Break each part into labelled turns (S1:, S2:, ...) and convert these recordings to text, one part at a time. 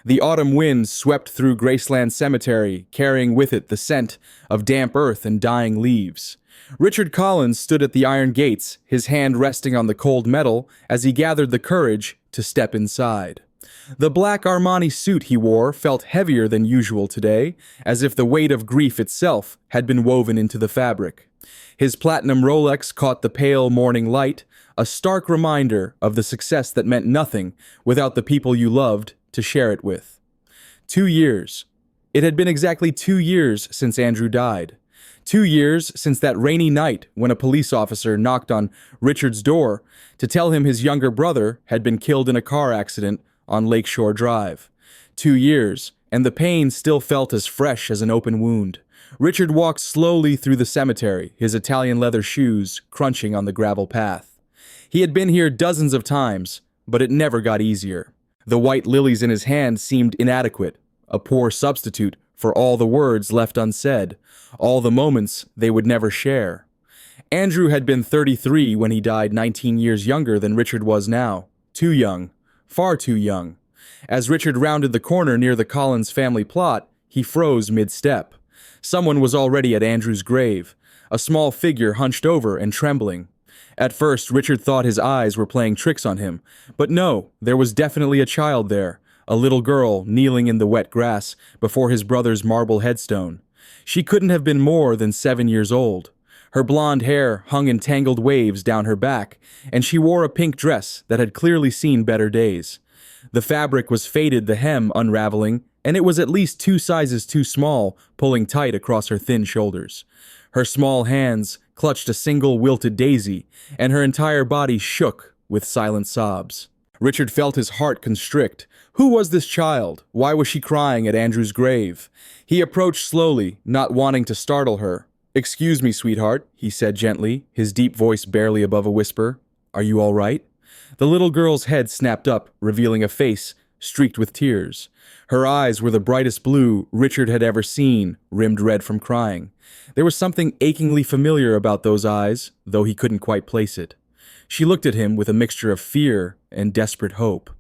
S1: The autumn wind swept through Graceland Cemetery, carrying with it the scent of damp earth and dying leaves. Richard Collins stood at the iron gates, his hand resting on the cold metal as he gathered the courage to step inside. The black Armani suit he wore felt heavier than usual today, as if the weight of grief itself had been woven into the fabric. His platinum Rolex caught the pale morning light, a stark reminder of the success that meant nothing without the people you loved to share it with. 2 years. It had been exactly 2 years since Andrew died. 2 years since that rainy night when a police officer knocked on Richard's door to tell him his younger brother had been killed in a car accident on Lakeshore Drive. 2 years, and the pain still felt as fresh as an open wound. Richard walked slowly through the cemetery, his Italian leather shoes crunching on the gravel path. He had been here dozens of times, but it never got easier. The white lilies in his hand seemed inadequate, a poor substitute for all the words left unsaid, all the moments they would never share. Andrew had been 33 when he died, 19 years younger than Richard was now. Too young. Far too young. As Richard rounded the corner near the Collins family plot, he froze mid-step. Someone was already at Andrew's grave, a small figure hunched over and trembling. At first, Richard thought his eyes were playing tricks on him, but no, there was definitely a child there, a little girl kneeling in the wet grass before his brother's marble headstone. She couldn't have been more than 7 years old. Her blonde hair hung in tangled waves down her back, and she wore a pink dress that had clearly seen better days. The fabric was faded, the hem unraveling, and it was at least 2 sizes too small, pulling tight across her thin shoulders. Her small hands clutched a single wilted daisy, and her entire body shook with silent sobs. Richard felt his heart constrict. Who was this child? Why was she crying at Andrew's grave? He approached slowly, not wanting to startle her. "Excuse me, sweetheart," he said gently, his deep voice barely above a whisper. "Are you all right?" The little girl's head snapped up, revealing a face streaked with tears. Her eyes were the brightest blue Richard had ever seen, rimmed red from crying. There was something achingly familiar about those eyes, though he couldn't quite place it. She looked at him with a mixture of fear and desperate hope.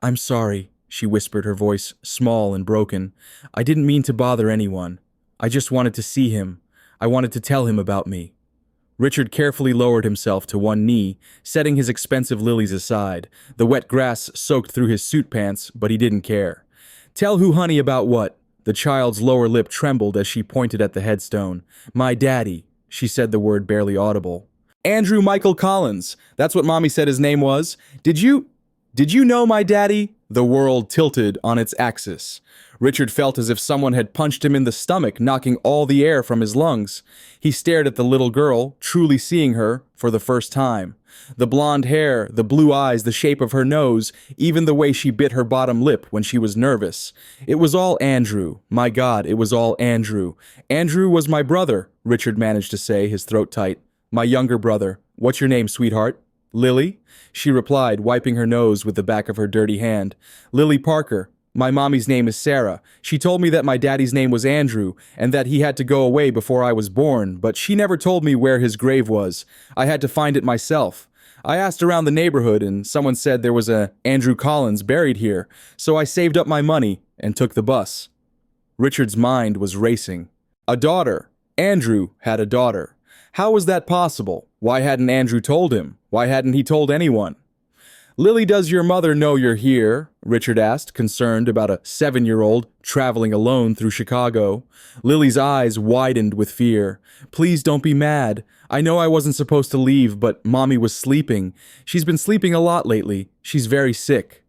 S1: "I'm sorry," she whispered, her voice small and broken. "I didn't mean to bother anyone. I just wanted to see him. I wanted to tell him about me." Richard carefully lowered himself to one knee, setting his expensive lilies aside. The wet grass soaked through his suit pants, but he didn't care. "Tell who, honey, about what?" The child's lower lip trembled as she pointed at the headstone. "My daddy," she said, the word barely audible. "Andrew Michael Collins. That's what Mommy said his name was. Did you know my daddy?" The world tilted on its axis. Richard felt as if someone had punched him in the stomach, knocking all the air from his lungs. He stared at the little girl, truly seeing her for the first time. The blonde hair, the blue eyes, the shape of her nose, even the way she bit her bottom lip when she was nervous. It was all Andrew. My God, it was all Andrew. "Andrew was my brother," Richard managed to say, his throat tight. "My younger brother. What's your name, sweetheart?" "Lily?" she replied, wiping her nose with the back of her dirty hand. "Lily Parker. My mommy's name is Sarah. She told me that my daddy's name was Andrew, and that he had to go away before I was born, but she never told me where his grave was. I had to find it myself. I asked around the neighborhood, and someone said there was a Andrew Collins buried here, so I saved up my money and took the bus." Richard's mind was racing. A daughter. Andrew had a daughter. How was that possible? Why hadn't Andrew told him? Why hadn't he told anyone? "Lily, does your mother know you're here?" Richard asked, concerned about a 7-year-old traveling alone through Chicago. Lily's eyes widened with fear. "Please don't be mad. I know I wasn't supposed to leave, but Mommy was sleeping. She's been sleeping a lot lately. She's very sick."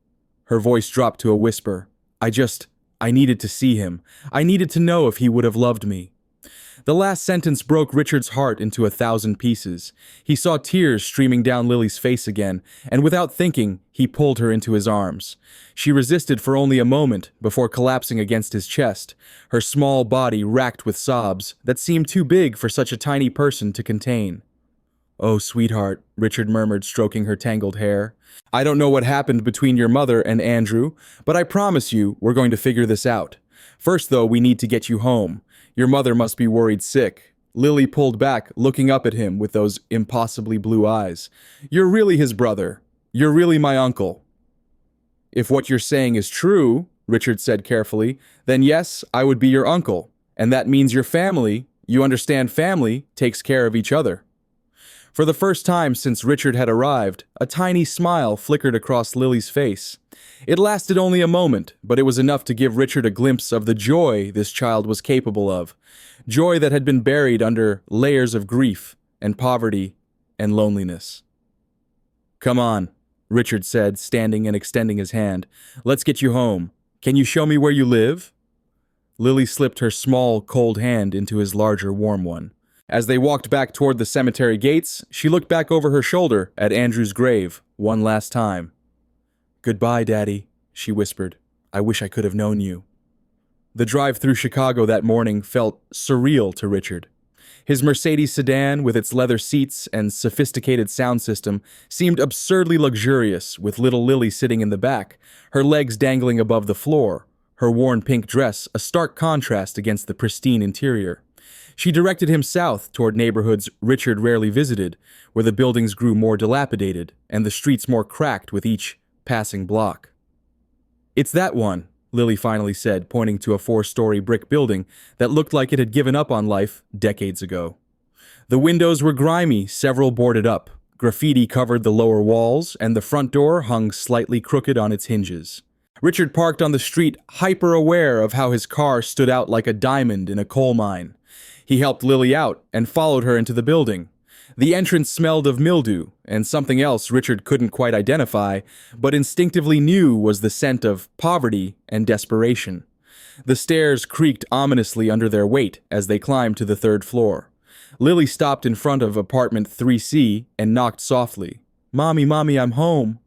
S1: Her voice dropped to a whisper. I needed to see him. I needed to know if he would have loved me." The last sentence broke Richard's heart into 1,000 pieces. He saw tears streaming down Lily's face again, and without thinking, he pulled her into his arms. She resisted for only a moment before collapsing against his chest, her small body racked with sobs that seemed too big for such a tiny person to contain. "Oh, sweetheart," Richard murmured, stroking her tangled hair. "I don't know what happened between your mother and Andrew, but I promise you we're going to figure this out. First, though, we need to get you home. Your mother must be worried sick." Lily pulled back, looking up at him with those impossibly blue eyes. "You're really his brother. You're really my uncle." "If what you're saying is true," Richard said carefully, then yes, I would be your uncle. And that means your family, you understand family, takes care of each other. For the first time since Richard had arrived, a tiny smile flickered across Lily's face. It lasted only a moment, but it was enough to give Richard a glimpse of the joy this child was capable of. Joy that had been buried under layers of grief and poverty and loneliness. Come on, Richard said, standing and extending his hand. Let's get you home. Can you show me where you live? Lily slipped her small, cold hand into his larger, warm one. As they walked back toward the cemetery gates, she looked back over her shoulder at Andrew's grave one last time. Goodbye, Daddy, she whispered. I wish I could have known you. The drive through Chicago that morning felt surreal to Richard. His Mercedes sedan, with its leather seats and sophisticated sound system, seemed absurdly luxurious, with little Lily sitting in the back, her legs dangling above the floor, her worn pink dress a stark contrast against the pristine interior. She directed him south toward neighborhoods Richard rarely visited, where the buildings grew more dilapidated and the streets more cracked with each passing block. It's that one, Lily finally said, pointing to a 4-story brick building that looked like it had given up on life decades ago. The windows were grimy, several boarded up. Graffiti covered the lower walls, and the front door hung slightly crooked on its hinges. Richard parked on the street, hyper-aware of how his car stood out like a diamond in a coal mine. He helped Lily out and followed her into the building. The entrance smelled of mildew and something else Richard couldn't quite identify, but instinctively knew was the scent of poverty and desperation. The stairs creaked ominously under their weight as they climbed to the 3rd floor. Lily stopped in front of apartment 3C and knocked softly. Mommy, I'm home.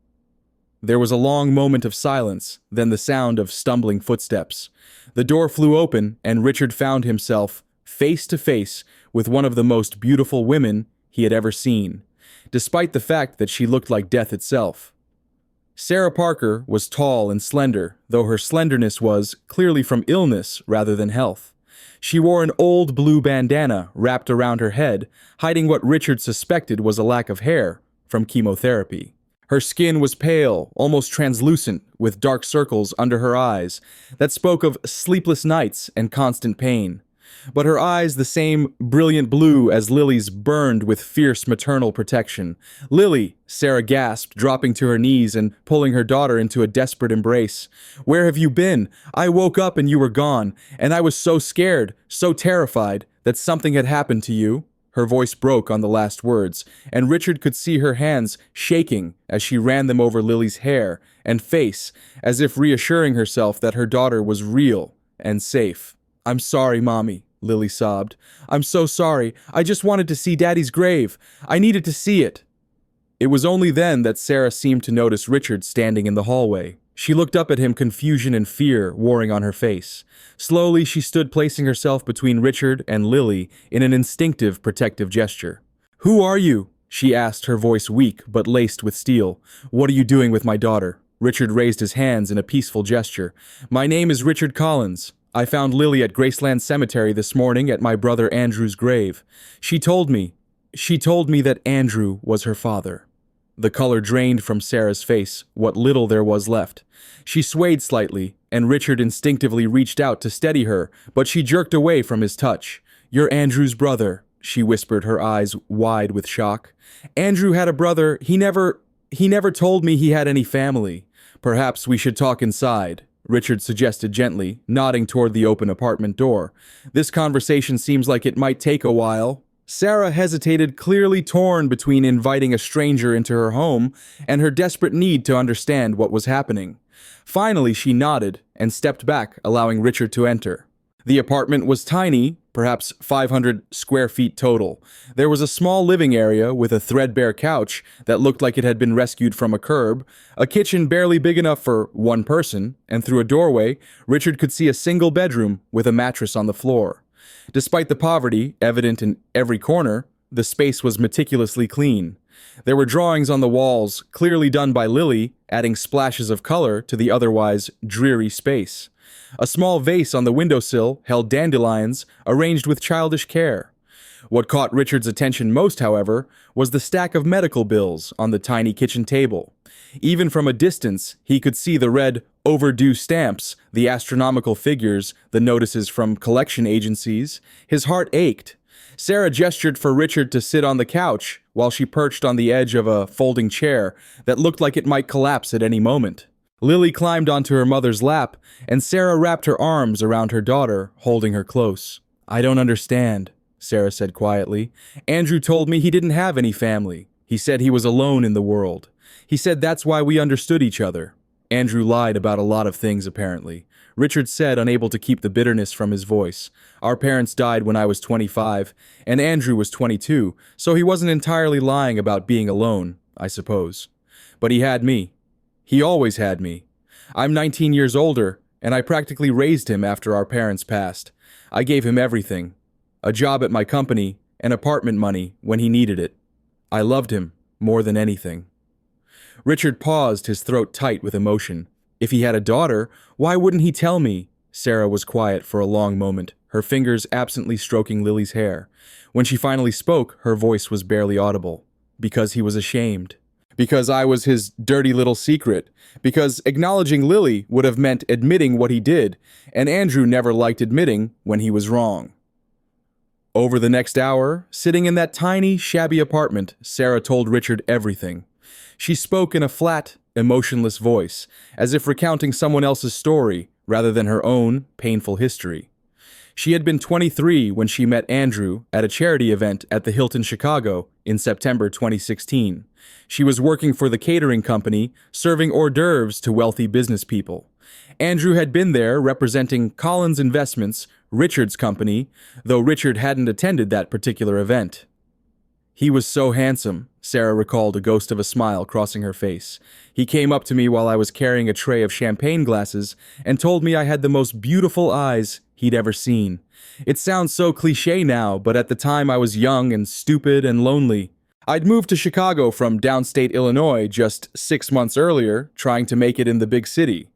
S1: There was a long moment of silence, then the sound of stumbling footsteps. The door flew open, and Richard found himself face to face with one of the most beautiful women he had ever seen, despite the fact that she looked like death itself. Sarah Parker was tall and slender, though her slenderness was clearly from illness rather than health. She wore an old blue bandana wrapped around her head, hiding what Richard suspected was a lack of hair from chemotherapy. Her skin was pale, almost translucent, with dark circles under her eyes that spoke of sleepless nights and constant pain. But her eyes, the same brilliant blue as Lily's, burned with fierce maternal protection. Lily, Sarah gasped, dropping to her knees and pulling her daughter into a desperate embrace. Where have you been? I woke up and you were gone, and I was so scared, so terrified, that something had happened to you. Her voice broke on the last words, and Richard could see her hands shaking as she ran them over Lily's hair and face, as if reassuring herself that her daughter was real and safe. I'm sorry, Mommy, Lily sobbed. I'm so sorry. I just wanted to see Daddy's grave. I needed to see it. It was only then that Sarah seemed to notice Richard standing in the hallway. She looked up at him, confusion and fear warring on her face. Slowly, she stood placing herself between Richard and Lily in an instinctive protective gesture. Who are you? She asked, her voice weak but laced with steel. What are you doing with my daughter? Richard raised his hands in a peaceful gesture. My name is Richard Collins. I found Lily at Graceland Cemetery this morning at my brother Andrew's grave. She told me that Andrew was her father. The color drained from Sarah's face, what little there was left. She swayed slightly, and Richard instinctively reached out to steady her, but she jerked away from his touch. You're Andrew's brother, she whispered, her eyes wide with shock. Andrew had a brother. He never told me he had any family. Perhaps we should talk inside, Richard suggested gently, nodding toward the open apartment door. This conversation seems like it might take a while. Sarah hesitated, clearly torn between inviting a stranger into her home and her desperate need to understand what was happening. Finally, she nodded and stepped back, allowing Richard to enter. The apartment was tiny, perhaps 500 square feet total. There was a small living area with a threadbare couch that looked like it had been rescued from a curb, a kitchen barely big enough for one person, and through a doorway, Richard could see a single bedroom with a mattress on the floor. Despite the poverty evident in every corner, the space was meticulously clean. There were drawings on the walls, clearly done by Lily, adding splashes of color to the otherwise dreary space. A small vase on the windowsill held dandelions arranged with childish care. What caught Richard's attention most, however, was the stack of medical bills on the tiny kitchen table. Even from a distance, he could see the red overdue stamps, the astronomical figures, the notices from collection agencies. His heart ached. Sarah gestured for Richard to sit on the couch while she perched on the edge of a folding chair that looked like it might collapse at any moment. Lily climbed onto her mother's lap, and Sarah wrapped her arms around her daughter, holding her close. "I don't understand," Sarah said quietly. "Andrew told me he didn't have any family. He said he was alone in the world. He said that's why we understood each other." Andrew lied about a lot of things, apparently. Richard said, unable to keep the bitterness from his voice. "Our parents died when I was 25, and Andrew was 22, so he wasn't entirely lying about being alone, I suppose. But he had me. He always had me. I'm 19 years older, and I practically raised him after our parents passed. I gave him everything. A job at my company, and apartment money when he needed it. I loved him more than anything." Richard paused, his throat tight with emotion. If he had a daughter, why wouldn't he tell me? Sarah was quiet for a long moment, her fingers absently stroking Lily's hair. When she finally spoke, her voice was barely audible. Because he was ashamed. Because I was his dirty little secret. Because acknowledging Lily would have meant admitting what he did, and Andrew never liked admitting when he was wrong. Over the next hour, sitting in that tiny, shabby apartment, Sarah told Richard everything. She spoke in a flat, emotionless voice, as if recounting someone else's story rather than her own painful history. She had been 23 when she met Andrew at a charity event at the Hilton Chicago in September 2016. She was working for the catering company, serving hors d'oeuvres to wealthy business people. Andrew had been there representing Collins Investments, Richard's company, though Richard hadn't attended that particular event. "He was so handsome," Sarah recalled, a ghost of a smile crossing her face. "He came up to me while I was carrying a tray of champagne glasses and told me I had the most beautiful eyes he'd ever seen. It sounds so cliché now, but at the time I was young and stupid and lonely. I'd moved to Chicago from downstate Illinois just 6 months earlier, trying to make it in the big city.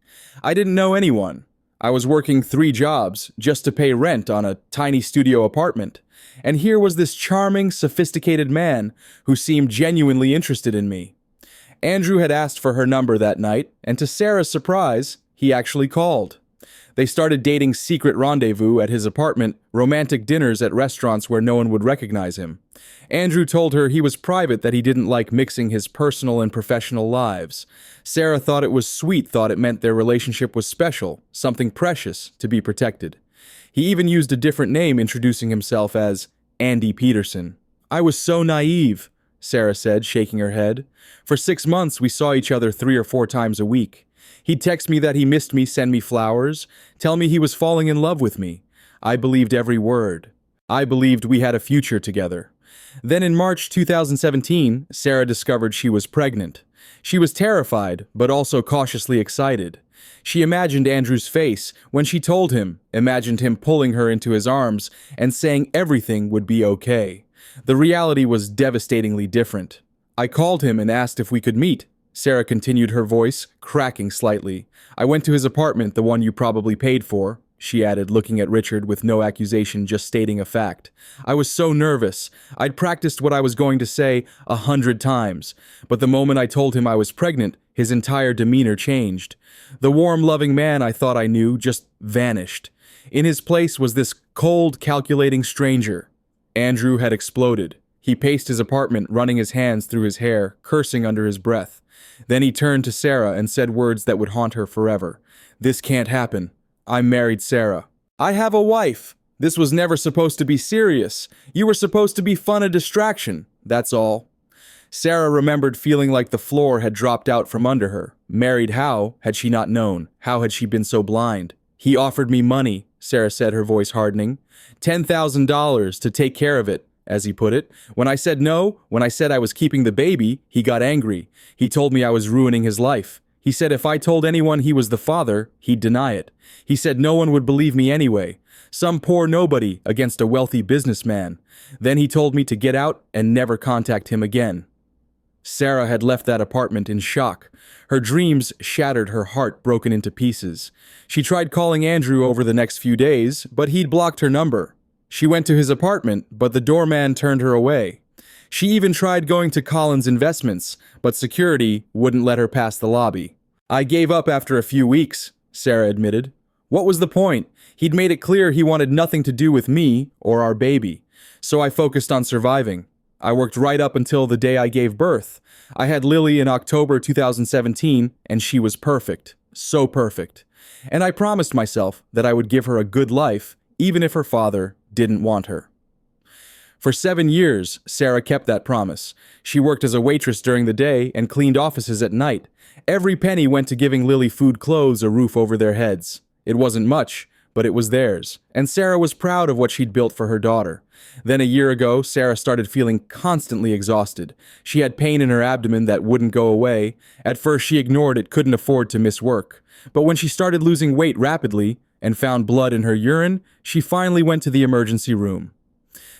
S1: I didn't know anyone. I was working 3 jobs just to pay rent on a tiny studio apartment. And here was this charming, sophisticated man who seemed genuinely interested in me. Andrew had asked for her number that night, and to Sarah's surprise, he actually called. They started dating secret rendezvous at his apartment, romantic dinners at restaurants where no one would recognize him. Andrew told her he was private, that he didn't like mixing his personal and professional lives. Sarah thought it was sweet, thought it meant their relationship was special, something precious to be protected. He even used a different name, introducing himself as Andy Peterson. "I was so naive," Sarah said, shaking her head. "For 6 months, we saw each other 3 or 4 times a week. He'd text me that he missed me, send me flowers, tell me he was falling in love with me. I believed every word. I believed we had a future together." Then in March 2017, Sarah discovered she was pregnant. She was terrified, but also cautiously excited. She imagined Andrew's face when she told him, imagined him pulling her into his arms and saying everything would be okay. The reality was devastatingly different. "I called him and asked if we could meet," Sarah continued, her voice cracking slightly. "I went to his apartment, the one you probably paid for," she added, looking at Richard with no accusation, just stating a fact. "I was so nervous. I'd practiced what I was going to say 100 times. But the moment I told him I was pregnant, his entire demeanor changed. The warm, loving man I thought I knew just vanished. In his place was this cold, calculating stranger." Andrew had exploded. He paced his apartment, running his hands through his hair, cursing under his breath. Then he turned to Sarah and said words that would haunt her forever. "This can't happen. I'm married, Sarah. I have a wife. This was never supposed to be serious. You were supposed to be fun, a distraction. That's all." Sarah remembered feeling like the floor had dropped out from under her. Married how had she not known? How had she been so blind? "He offered me money," Sarah said, her voice hardening. $10,000 to take care of it, as he put it. When I said no, when I said I was keeping the baby, he got angry. He told me I was ruining his life. He said if I told anyone he was the father, he'd deny it. He said no one would believe me anyway. Some poor nobody against a wealthy businessman. Then he told me to get out and never contact him again. Sarah had left that apartment in shock. Her dreams shattered, her heart broken into pieces. She tried calling Andrew over the next few days, but he'd blocked her number. She went to his apartment, but the doorman turned her away. She even tried going to Collins Investments, but security wouldn't let her pass the lobby. I gave up after a few weeks, Sarah admitted. What was the point? He'd made it clear he wanted nothing to do with me or our baby. So I focused on surviving. I worked right up until the day I gave birth. I had Lily in October 2017, and she was perfect. So perfect. And I promised myself that I would give her a good life, even if her father didn't want her. For 7 years, Sarah kept that promise. She worked as a waitress during the day and cleaned offices at night. Every penny went to giving Lily food, clothes, a roof over their heads. It wasn't much, but it was theirs, and Sarah was proud of what she'd built for her daughter. Then a year ago, Sarah started feeling constantly exhausted. She had pain in her abdomen that wouldn't go away. At first, she ignored it, couldn't afford to miss work. But when she started losing weight rapidly and found blood in her urine, she finally went to the emergency room.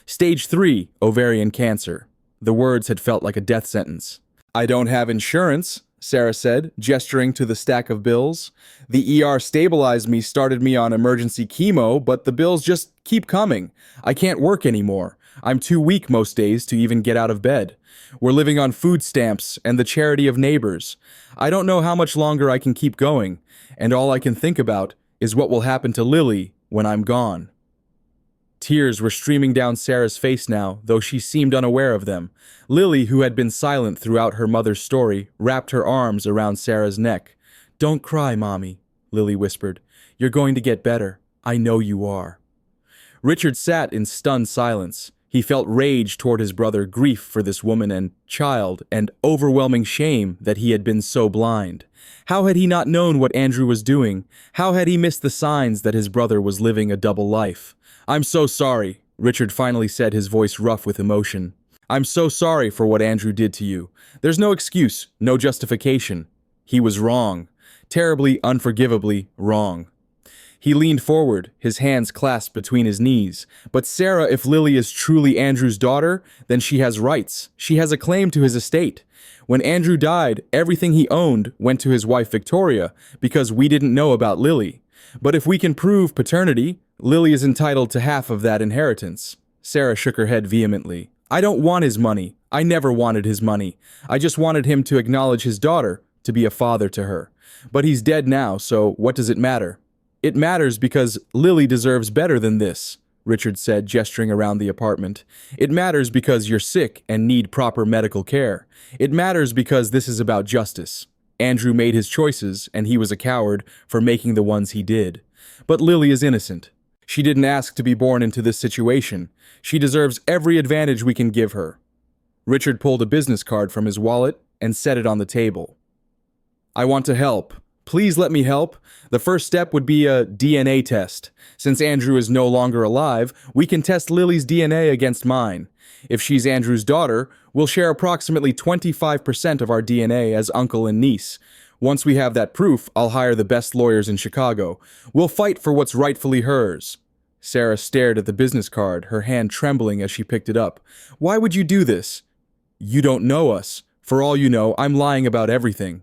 S1: Stage 3, ovarian cancer. The words had felt like a death sentence. I don't have insurance, Sarah said, gesturing to the stack of bills. The ER stabilized me, started me on emergency chemo, but the bills just keep coming. I can't work anymore. I'm too weak most days to even get out of bed. We're living on food stamps and the charity of neighbors. I don't know how much longer I can keep going, and all I can think about is what will happen to Lily when I'm gone. Tears were streaming down Sarah's face now, though she seemed unaware of them. Lily, who had been silent throughout her mother's story, wrapped her arms around Sarah's neck. "Don't cry, Mommy," Lily whispered. "You're going to get better. I know you are." Richard sat in stunned silence. He felt rage toward his brother, grief for this woman and child, and overwhelming shame that he had been so blind. How had he not known what Andrew was doing? How had he missed the signs that his brother was living a double life? "I'm so sorry," Richard finally said, his voice rough with emotion. "I'm so sorry for what Andrew did to you. There's no excuse, no justification. He was wrong. Terribly, unforgivably wrong." He leaned forward, his hands clasped between his knees. "But Sarah, if Lily is truly Andrew's daughter, then she has rights. She has a claim to his estate. When Andrew died, everything he owned went to his wife Victoria, because we didn't know about Lily. But if we can prove paternity, Lily is entitled to half of that inheritance." Sarah shook her head vehemently. "I don't want his money. I never wanted his money. I just wanted him to acknowledge his daughter, to be a father to her. But he's dead now, so what does it matter?" "It matters because Lily deserves better than this," Richard said, gesturing around the apartment. "It matters because you're sick and need proper medical care. It matters because this is about justice. Andrew made his choices, and he was a coward for making the ones he did. But Lily is innocent. She didn't ask to be born into this situation. She deserves every advantage we can give her." Richard pulled a business card from his wallet and set it on the table. "I want to help. Please let me help. The first step would be a DNA test. Since Andrew is no longer alive, we can test Lily's DNA against mine. If she's Andrew's daughter, we'll share approximately 25% of our DNA as uncle and niece. Once we have that proof, I'll hire the best lawyers in Chicago. We'll fight for what's rightfully hers." Sarah stared at the business card, her hand trembling as she picked it up. "Why would you do this?" "You don't know us. For all you know, I'm lying about everything."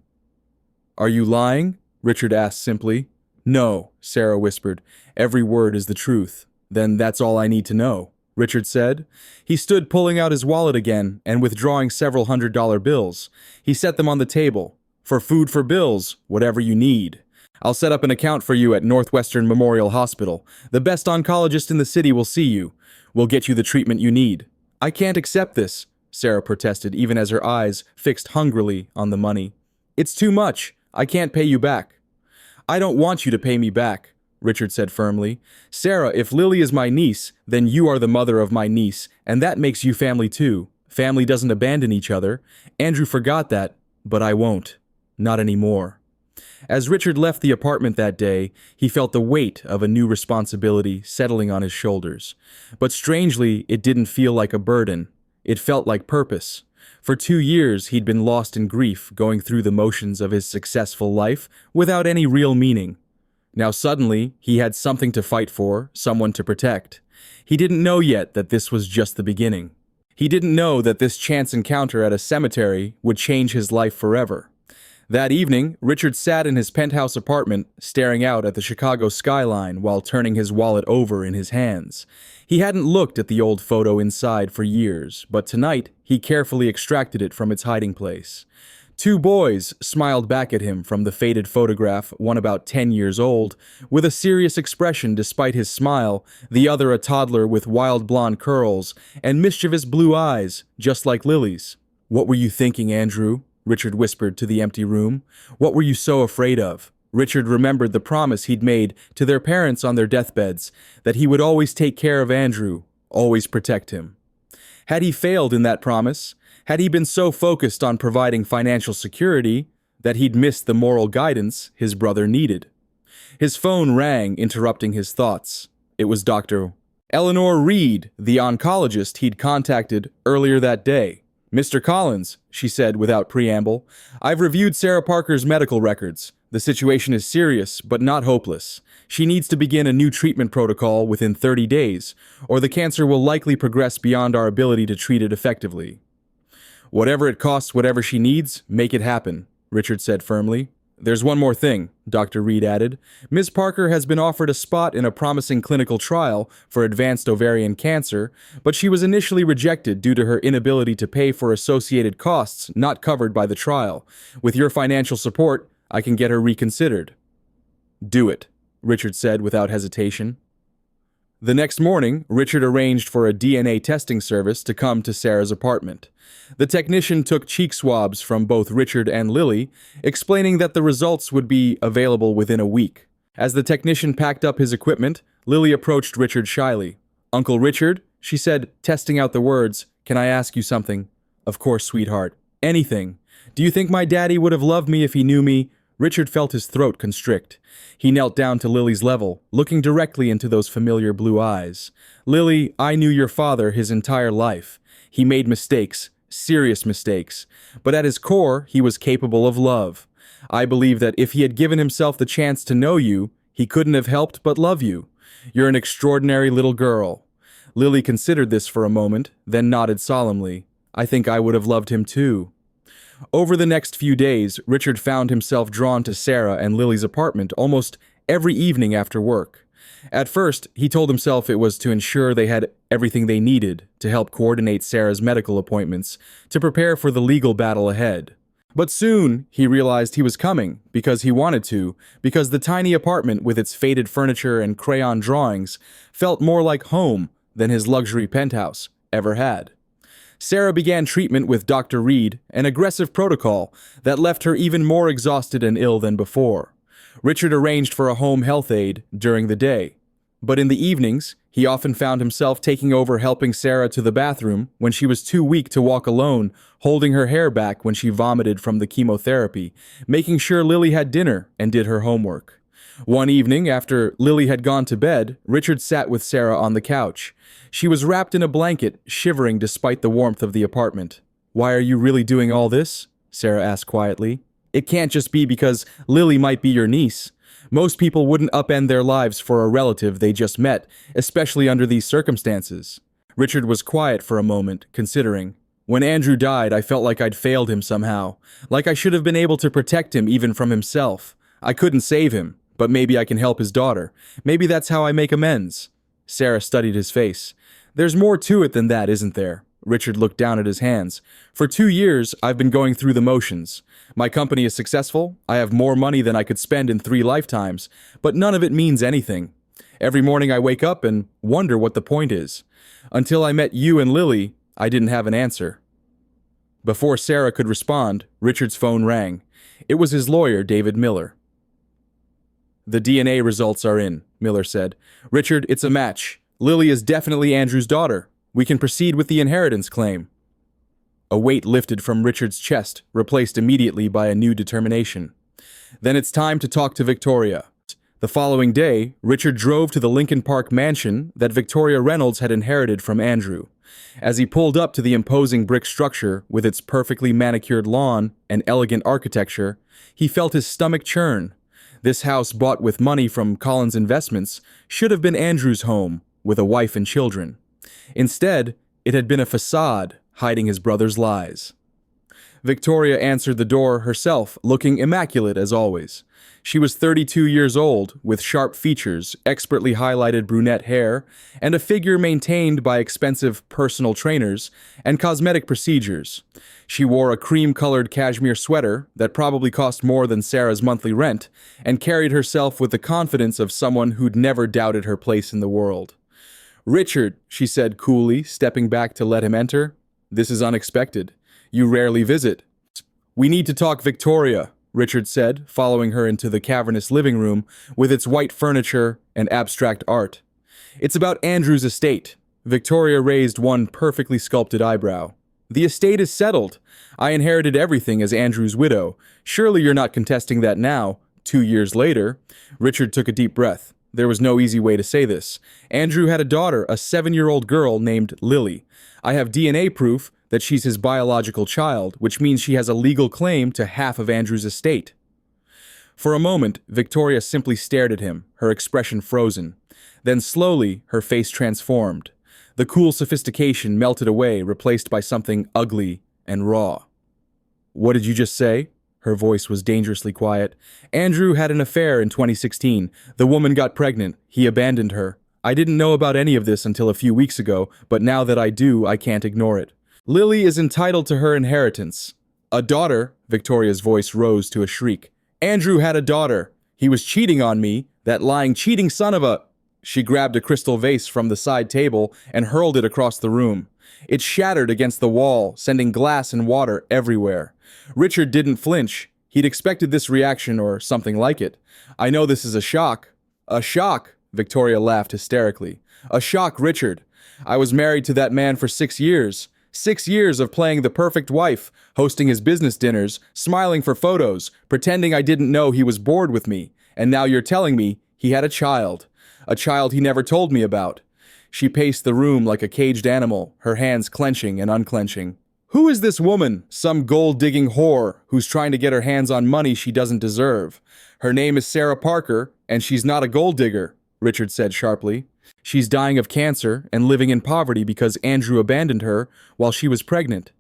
S1: "Are you lying?" Richard asked simply. "No," Sarah whispered. "Every word is the truth." "Then that's all I need to know," Richard said. He stood, pulling out his wallet again and withdrawing several $100 bills. He set them on the table. "For food, for bills, whatever you need. I'll set up an account for you at Northwestern Memorial Hospital. The best oncologist in the city will see you. We'll get you the treatment you need." "I can't accept this," Sarah protested, even as her eyes fixed hungrily on the money. "It's too much. I can't pay you back." "I don't want you to pay me back," Richard said firmly. "Sarah, if Lily is my niece, then you are the mother of my niece, and that makes you family too. Family doesn't abandon each other. Andrew forgot that, but I won't. Not anymore." As Richard left the apartment that day, he felt the weight of a new responsibility settling on his shoulders. But strangely, it didn't feel like a burden. It felt like purpose. For 2 years, he'd been lost in grief, going through the motions of his successful life without any real meaning. Now suddenly, he had something to fight for, someone to protect. He didn't know yet that this was just the beginning. He didn't know that this chance encounter at a cemetery would change his life forever. That evening, Richard sat in his penthouse apartment, staring out at the Chicago skyline while turning his wallet over in his hands. He hadn't looked at the old photo inside for years, but tonight he carefully extracted it from its hiding place. Two boys smiled back at him from the faded photograph, one about 10 years old, with a serious expression despite his smile, the other a toddler with wild blonde curls and mischievous blue eyes, just like Lily's. "What were you thinking, Andrew?" Richard whispered to the empty room. "What were you so afraid of?" Richard remembered the promise he'd made to their parents on their deathbeds, that he would always take care of Andrew, always protect him. Had he failed in that promise? Had he been so focused on providing financial security that he'd missed the moral guidance his brother needed? His phone rang, interrupting his thoughts. It was Dr. Eleanor Reed, the oncologist he'd contacted earlier that day. "Mr. Collins," she said without preamble, "I've reviewed Sarah Parker's medical records. The situation is serious, but not hopeless. She needs to begin a new treatment protocol within 30 days, or the cancer will likely progress beyond our ability to treat it effectively." "Whatever it costs, whatever she needs, make it happen," Richard said firmly. "There's one more thing," Dr. Reed added. "Ms. Parker has been offered a spot in a promising clinical trial for advanced ovarian cancer, but she was initially rejected due to her inability to pay for associated costs not covered by the trial. With your financial support, I can get her reconsidered." "Do it," Richard said without hesitation. The next morning, Richard arranged for a DNA testing service to come to Sarah's apartment. The technician took cheek swabs from both Richard and Lily, explaining that the results would be available within a week. As the technician packed up his equipment, Lily approached Richard shyly. "Uncle Richard," she said, testing out the words, "can I ask you something?" "Of course, sweetheart. Anything. Do you think my daddy would have loved me if he knew me?" Richard felt his throat constrict. He knelt down to Lily's level, looking directly into those familiar blue eyes. "Lily, I knew your father his entire life. He made mistakes, serious mistakes, but at his core, he was capable of love. I believe that if he had given himself the chance to know you, he couldn't have helped but love you. You're an extraordinary little girl." Lily considered this for a moment, then nodded solemnly. "I think I would have loved him too." Over the next few days, Richard found himself drawn to Sarah and Lily's apartment almost every evening after work. At first, he told himself it was to ensure they had everything they needed to help coordinate Sarah's medical appointments, to prepare for the legal battle ahead. But soon, he realized he was coming, because he wanted to, because the tiny apartment with its faded furniture and crayon drawings felt more like home than his luxury penthouse ever had. Sarah began treatment with Dr. Reed, an aggressive protocol that left her even more exhausted and ill than before. Richard arranged for a home health aide during the day. But in the evenings, he often found himself taking over helping Sarah to the bathroom when she was too weak to walk alone, holding her hair back when she vomited from the chemotherapy, making sure Lily had dinner and did her homework. One evening, after Lily had gone to bed, Richard sat with Sarah on the couch. She was wrapped in a blanket, shivering despite the warmth of the apartment. "Why are you really doing all this?" Sarah asked quietly. "It can't just be because Lily might be your niece. Most people wouldn't upend their lives for a relative they just met, especially under these circumstances." Richard was quiet for a moment, considering. "When Andrew died, I felt like I'd failed him somehow, like I should have been able to protect him even from himself. I couldn't save him, but maybe I can help his daughter. Maybe that's how I make amends." Sarah studied his face. "There's more to it than that, isn't there?" Richard looked down at his hands. "For 2 years, I've been going through the motions. My company is successful, I have more money than I could spend in 3 lifetimes, but none of it means anything. Every morning I wake up and wonder what the point is. Until I met you and Lily, I didn't have an answer." Before Sarah could respond, Richard's phone rang. It was his lawyer, David Miller. "The DNA results are in," Miller said. "Richard, it's a match. Lily is definitely Andrew's daughter. We can proceed with the inheritance claim." A weight lifted from Richard's chest, replaced immediately by a new determination. "Then it's time to talk to Victoria." The following day, Richard drove to the Lincoln Park mansion that Victoria Reynolds had inherited from Andrew. As he pulled up to the imposing brick structure with its perfectly manicured lawn and elegant architecture, he felt his stomach churn. This house, bought with money from Collins' investments, should have been Andrew's home, with a wife and children. Instead, it had been a facade hiding his brother's lies. Victoria answered the door herself, looking immaculate as always. She was 32 years old, with sharp features, expertly highlighted brunette hair, and a figure maintained by expensive personal trainers and cosmetic procedures. She wore a cream-colored cashmere sweater that probably cost more than Sarah's monthly rent, and carried herself with the confidence of someone who'd never doubted her place in the world. "Richard," she said coolly, stepping back to let him enter, "this is unexpected. You rarely visit." "We need to talk, Victoria," Richard said, following her into the cavernous living room with its white furniture and abstract art. "It's about Andrew's estate." Victoria raised one perfectly sculpted eyebrow. "The estate is settled. I inherited everything as Andrew's widow. Surely you're not contesting that now, 2 years later." Richard took a deep breath. There was no easy way to say this. Andrew had a daughter, a 7-year-old girl named Lily. I have DNA proof that she's his biological child, which means she has a legal claim to half of Andrew's estate. For a moment, Victoria simply stared at him, her expression frozen. Then slowly, her face transformed. The cool sophistication melted away, replaced by something ugly and raw. "What did you just say?" Her voice was dangerously quiet. "Andrew had an affair in 2016. The woman got pregnant. He abandoned her. I didn't know about any of this until a few weeks ago, but now that I do, I can't ignore it. Lily is entitled to her inheritance." "A daughter?" Victoria's voice rose to a shriek. "Andrew had a daughter. He was cheating on me, that lying, cheating son of a—" She grabbed a crystal vase from the side table and hurled it across the room. It shattered against the wall, sending glass and water everywhere. Richard didn't flinch. He'd expected this reaction or something like it. "I know this is a shock." "A shock?" Victoria laughed hysterically. "A shock, Richard. I was married to that man for 6 years. 6 years of playing the perfect wife, hosting his business dinners, smiling for photos, pretending I didn't know he was bored with me. And now you're telling me he had a child he never told me about." She paced the room like a caged animal, her hands clenching and unclenching. "Who is this woman? Some gold-digging whore who's trying to get her hands on money she doesn't deserve. Her name is Sarah Parker, and she's not a gold digger," Richard said sharply. "She's dying of cancer and living in poverty because Andrew abandoned her while she was pregnant.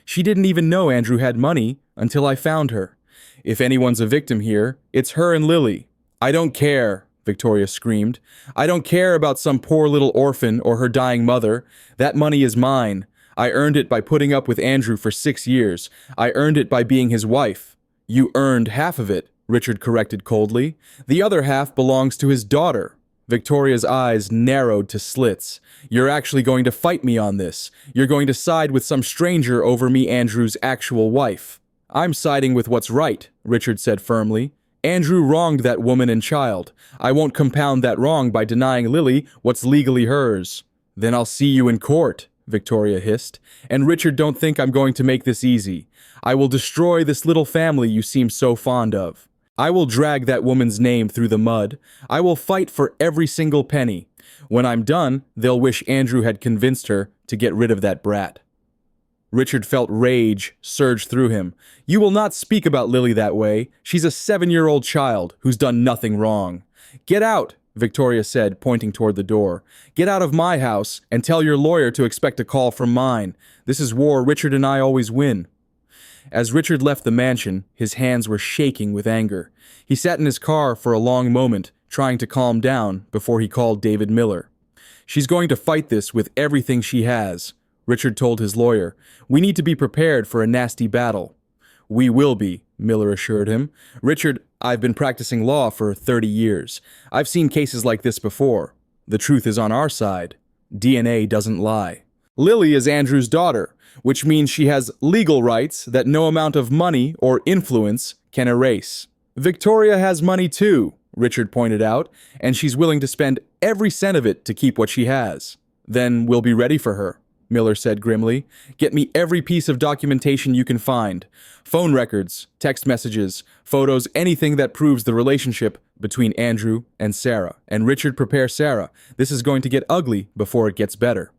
S1: She didn't even know Andrew had money until I found her. If anyone's a victim here, it's her and Lily." "I don't care," Victoria screamed. "I don't care about some poor little orphan or her dying mother. That money is mine. I earned it by putting up with Andrew for 6 years. I earned it by being his wife." "You earned half of it," Richard corrected coldly. "The other half belongs to his daughter." Victoria's eyes narrowed to slits. "You're actually going to fight me on this. You're going to side with some stranger over me, Andrew's actual wife." "I'm siding with what's right," Richard said firmly. "Andrew wronged that woman and child. I won't compound that wrong by denying Lily what's legally hers." "Then I'll see you in court," Victoria hissed. "And Richard, don't think I'm going to make this easy. I will destroy this little family you seem so fond of. I will drag that woman's name through the mud. I will fight for every single penny. When I'm done, they'll wish Andrew had convinced her to get rid of that brat." Richard felt rage surge through him. "You will not speak about Lily that way. She's a 7-year-old child who's done nothing wrong." "Get out," Victoria said, pointing toward the door. "Get out of my house and tell your lawyer to expect a call from mine. This is war Richard and I always win." As Richard left the mansion, his hands were shaking with anger. He sat in his car for a long moment, trying to calm down before he called David Miller. "She's going to fight this with everything she has," Richard told his lawyer. "We need to be prepared for a nasty battle." "We will be," Miller assured him. "Richard, I've been practicing law for 30 years. I've seen cases like this before. The truth is on our side. DNA doesn't lie. Lily is Andrew's daughter, which means she has legal rights that no amount of money or influence can erase. Victoria has money too," Richard pointed out, "and she's willing to spend every cent of it to keep what she has." "Then we'll be ready for her," Miller said grimly. "Get me every piece of documentation you can find. Phone records, text messages, photos, anything that proves the relationship between Andrew and Sarah. And Richard, prepare Sarah. This is going to get ugly before it gets better."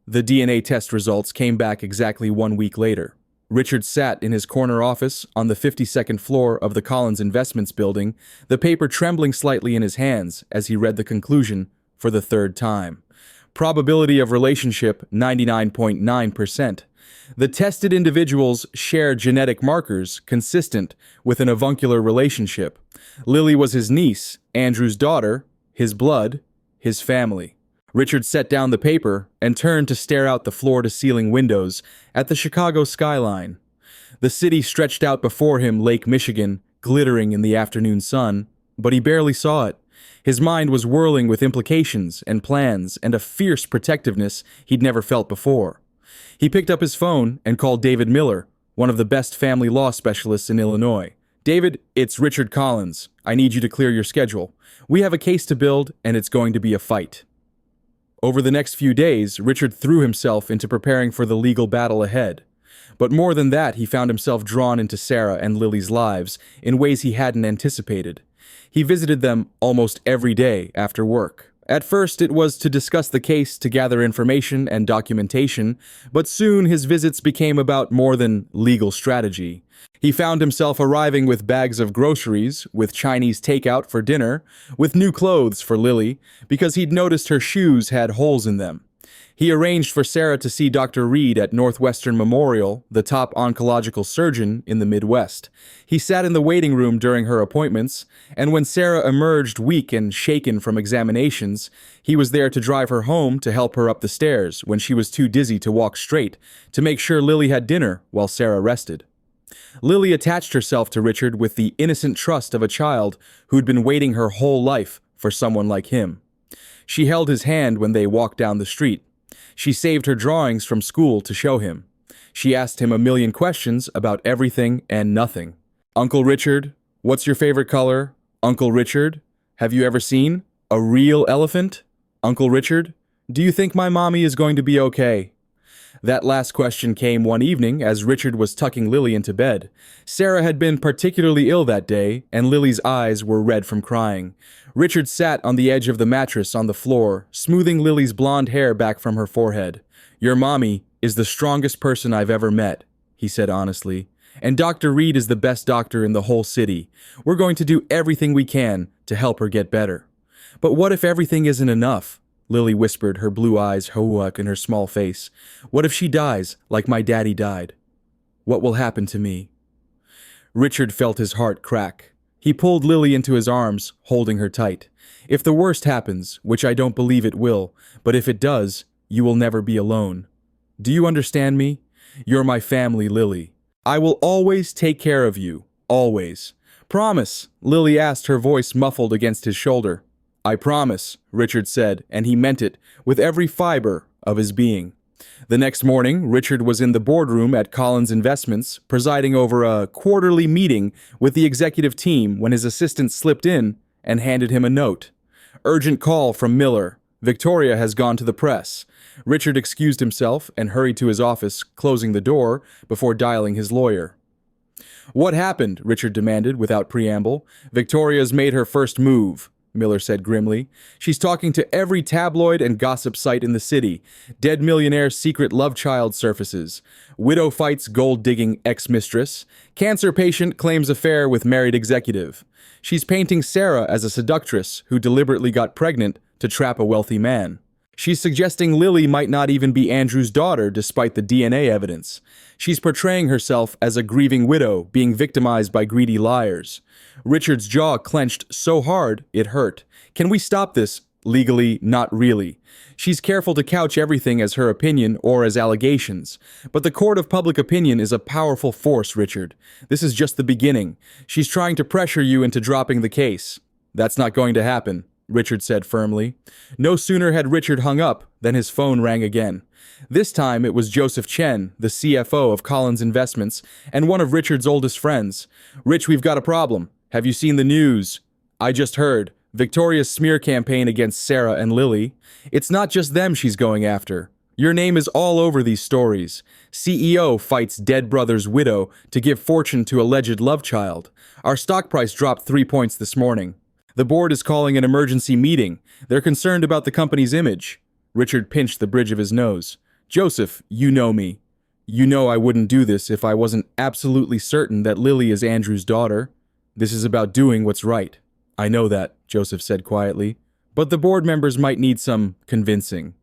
S1: The DNA test results came back exactly 1 week later. Richard sat in his corner office on the 52nd floor of the Collins Investments building, the paper trembling slightly in his hands as he read the conclusion for the 3rd time. Probability of relationship 99.9%. The tested individuals share genetic markers consistent with an avuncular relationship. Lily was his niece, Andrew's daughter, his blood, his family. Richard set down the paper and turned to stare out the floor-to-ceiling windows at the Chicago skyline. The city stretched out before him, Lake Michigan, glittering in the afternoon sun, but he barely saw it. His mind was whirling with implications and plans and a fierce protectiveness he'd never felt before. He picked up his phone and called David Miller, one of the best family law specialists in Illinois. "David, it's Richard Collins. I need you to clear your schedule. We have a case to build, and it's going to be a fight." Over the next few days, Richard threw himself into preparing for the legal battle ahead. But more than that, he found himself drawn into Sarah and Lily's lives in ways he hadn't anticipated. He visited them almost every day after work. At first, it was to discuss the case, to gather information and documentation, but soon his visits became about more than legal strategy. He found himself arriving with bags of groceries, with Chinese takeout for dinner, with new clothes for Lily, because he'd noticed her shoes had holes in them. He arranged for Sarah to see Dr. Reed at Northwestern Memorial, the top oncological surgeon in the Midwest. He sat in the waiting room during her appointments, and when Sarah emerged weak and shaken from examinations, he was there to drive her home to help her up the stairs when she was too dizzy to walk straight, to make sure Lily had dinner while Sarah rested. Lily attached herself to Richard with the innocent trust of a child who'd been waiting her whole life for someone like him. She held his hand when they walked down the street. She saved her drawings from school to show him. She asked him a million questions about everything and nothing. "Uncle Richard, what's your favorite color? Uncle Richard, have you ever seen a real elephant? Uncle Richard, do you think my mommy is going to be okay?" That last question came one evening as Richard was tucking Lily into bed. Sarah had been particularly ill that day, and Lily's eyes were red from crying. Richard sat on the edge of the mattress on the floor, smoothing Lily's blonde hair back from her forehead. "Your mommy is the strongest person I've ever met," he said honestly. "And Dr. Reed is the best doctor in the whole city. We're going to do everything we can to help her get better." "But what if everything isn't enough?" Lily whispered, her blue eyes hawk in her small face. "What if she dies like my daddy died? What will happen to me?" Richard felt his heart crack. He pulled Lily into his arms, holding her tight. "If the worst happens, which I don't believe it will, but if it does, you will never be alone. Do you understand me? You're my family, Lily. I will always take care of you, always. Promise," Lily asked, her voice muffled against his shoulder. "I promise," Richard said, and he meant it with every fiber of his being. The next morning, Richard was in the boardroom at Collins Investments, presiding over a quarterly meeting with the executive team when his assistant slipped in and handed him a note. "Urgent call from Miller. Victoria has gone to the press." Richard excused himself and hurried to his office, closing the door before dialing his lawyer. "What happened?" Richard demanded without preamble. "Victoria's made her first move," Miller said grimly. "She's talking to every tabloid and gossip site in the city. Dead millionaire's secret love child surfaces. Widow fights gold-digging ex-mistress. Cancer patient claims affair with married executive. She's painting Sarah as a seductress who deliberately got pregnant to trap a wealthy man. She's suggesting Lily might not even be Andrew's daughter despite the DNA evidence. She's portraying herself as a grieving widow being victimized by greedy liars." Richard's jaw clenched so hard it hurt. "Can we stop this? Legally, not really. She's careful to couch everything as her opinion or as allegations. But the court of public opinion is a powerful force, Richard. This is just the beginning. She's trying to pressure you into dropping the case." "That's not going to happen," Richard said firmly. No sooner had Richard hung up than his phone rang again. This time it was Joseph Chen, the CFO of Collins Investments, and one of Richard's oldest friends. "Rich, we've got a problem. Have you seen the news?" "I just heard. Victoria's smear campaign against Sarah and Lily. It's not just them she's going after. Your name is all over these stories. CEO fights dead brother's widow to give fortune to alleged love child. Our stock price dropped 3 points this morning. The board is calling an emergency meeting. They're concerned about the company's image." Richard pinched the bridge of his nose. "Joseph, you know me. You know I wouldn't do this if I wasn't absolutely certain that Lily is Andrew's daughter. This is about doing what's right." "I know that," Joseph said quietly. "But the board members might need some convincing."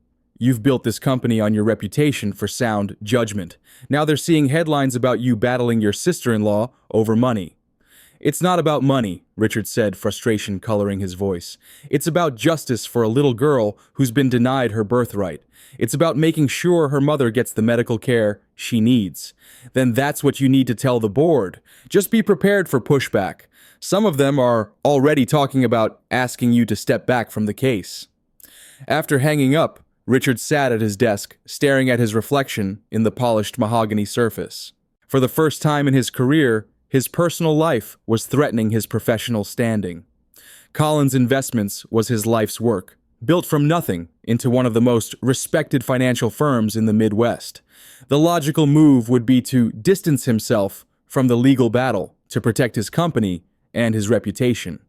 S1: You've built this company on your reputation for sound judgment. Now they're seeing headlines about you battling your sister-in-law over money. It's not about money, Richard said, frustration coloring his voice. It's about justice for a little girl who's been denied her birthright. It's about making sure her mother gets the medical care she needs. Then that's what you need to tell the board. Just be prepared for pushback. Some of them are already talking about asking you to step back from the case. After hanging up, Richard sat at his desk, staring at his reflection in the polished mahogany surface. For the first time in his career, his personal life was threatening his professional standing. Collins Investments was his life's work, built from nothing into one of the most respected financial firms in the Midwest. The logical move would be to distance himself from the legal battle to protect his company and his reputation.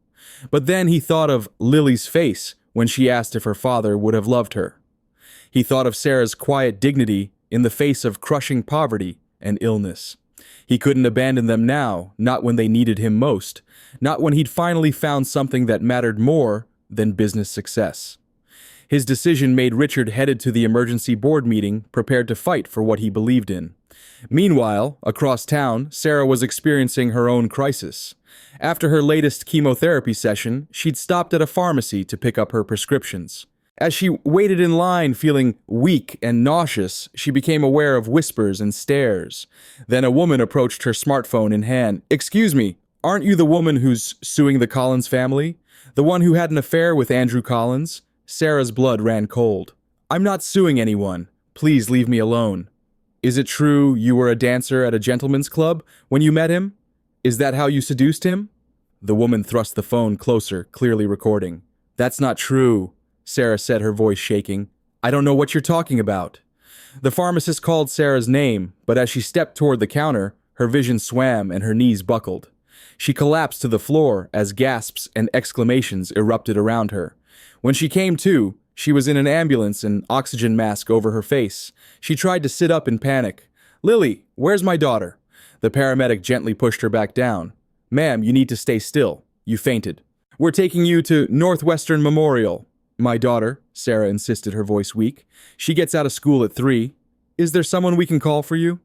S1: But then he thought of Lily's face when she asked if her father would have loved her. He thought of Sarah's quiet dignity in the face of crushing poverty and illness. He couldn't abandon them now, not when they needed him most, not when he'd finally found something that mattered more than business success. His decision made Richard headed to the emergency board meeting, prepared to fight for what he believed in. Meanwhile, across town, Sarah was experiencing her own crisis. After her latest chemotherapy session, she'd stopped at a pharmacy to pick up her prescriptions. As she waited in line feeling weak and nauseous, she became aware of whispers and stares. Then a woman approached her smartphone in hand. "Excuse me, aren't you the woman who's suing the Collins family? The one who had an affair with Andrew Collins?" Sarah's blood ran cold. "I'm not suing anyone. Please leave me alone." "Is it true you were a dancer at a gentleman's club when you met him? Is that how you seduced him?" The woman thrust the phone closer, clearly recording. "That's not true," Sarah said, her voice shaking. "I don't know what you're talking about." The pharmacist called Sarah's name, but as she stepped toward the counter, her vision swam and her knees buckled. She collapsed to the floor as gasps and exclamations erupted around her. When she came to, she was in an ambulance, an oxygen mask over her face. She tried to sit up in panic. "Lily, where's my daughter?" The paramedic gently pushed her back down. "Ma'am, you need to stay still. You fainted. We're taking you to Northwestern Memorial." "My daughter," Sarah insisted, her voice weak. "She gets out of school at 3. Is there someone we can call for you?"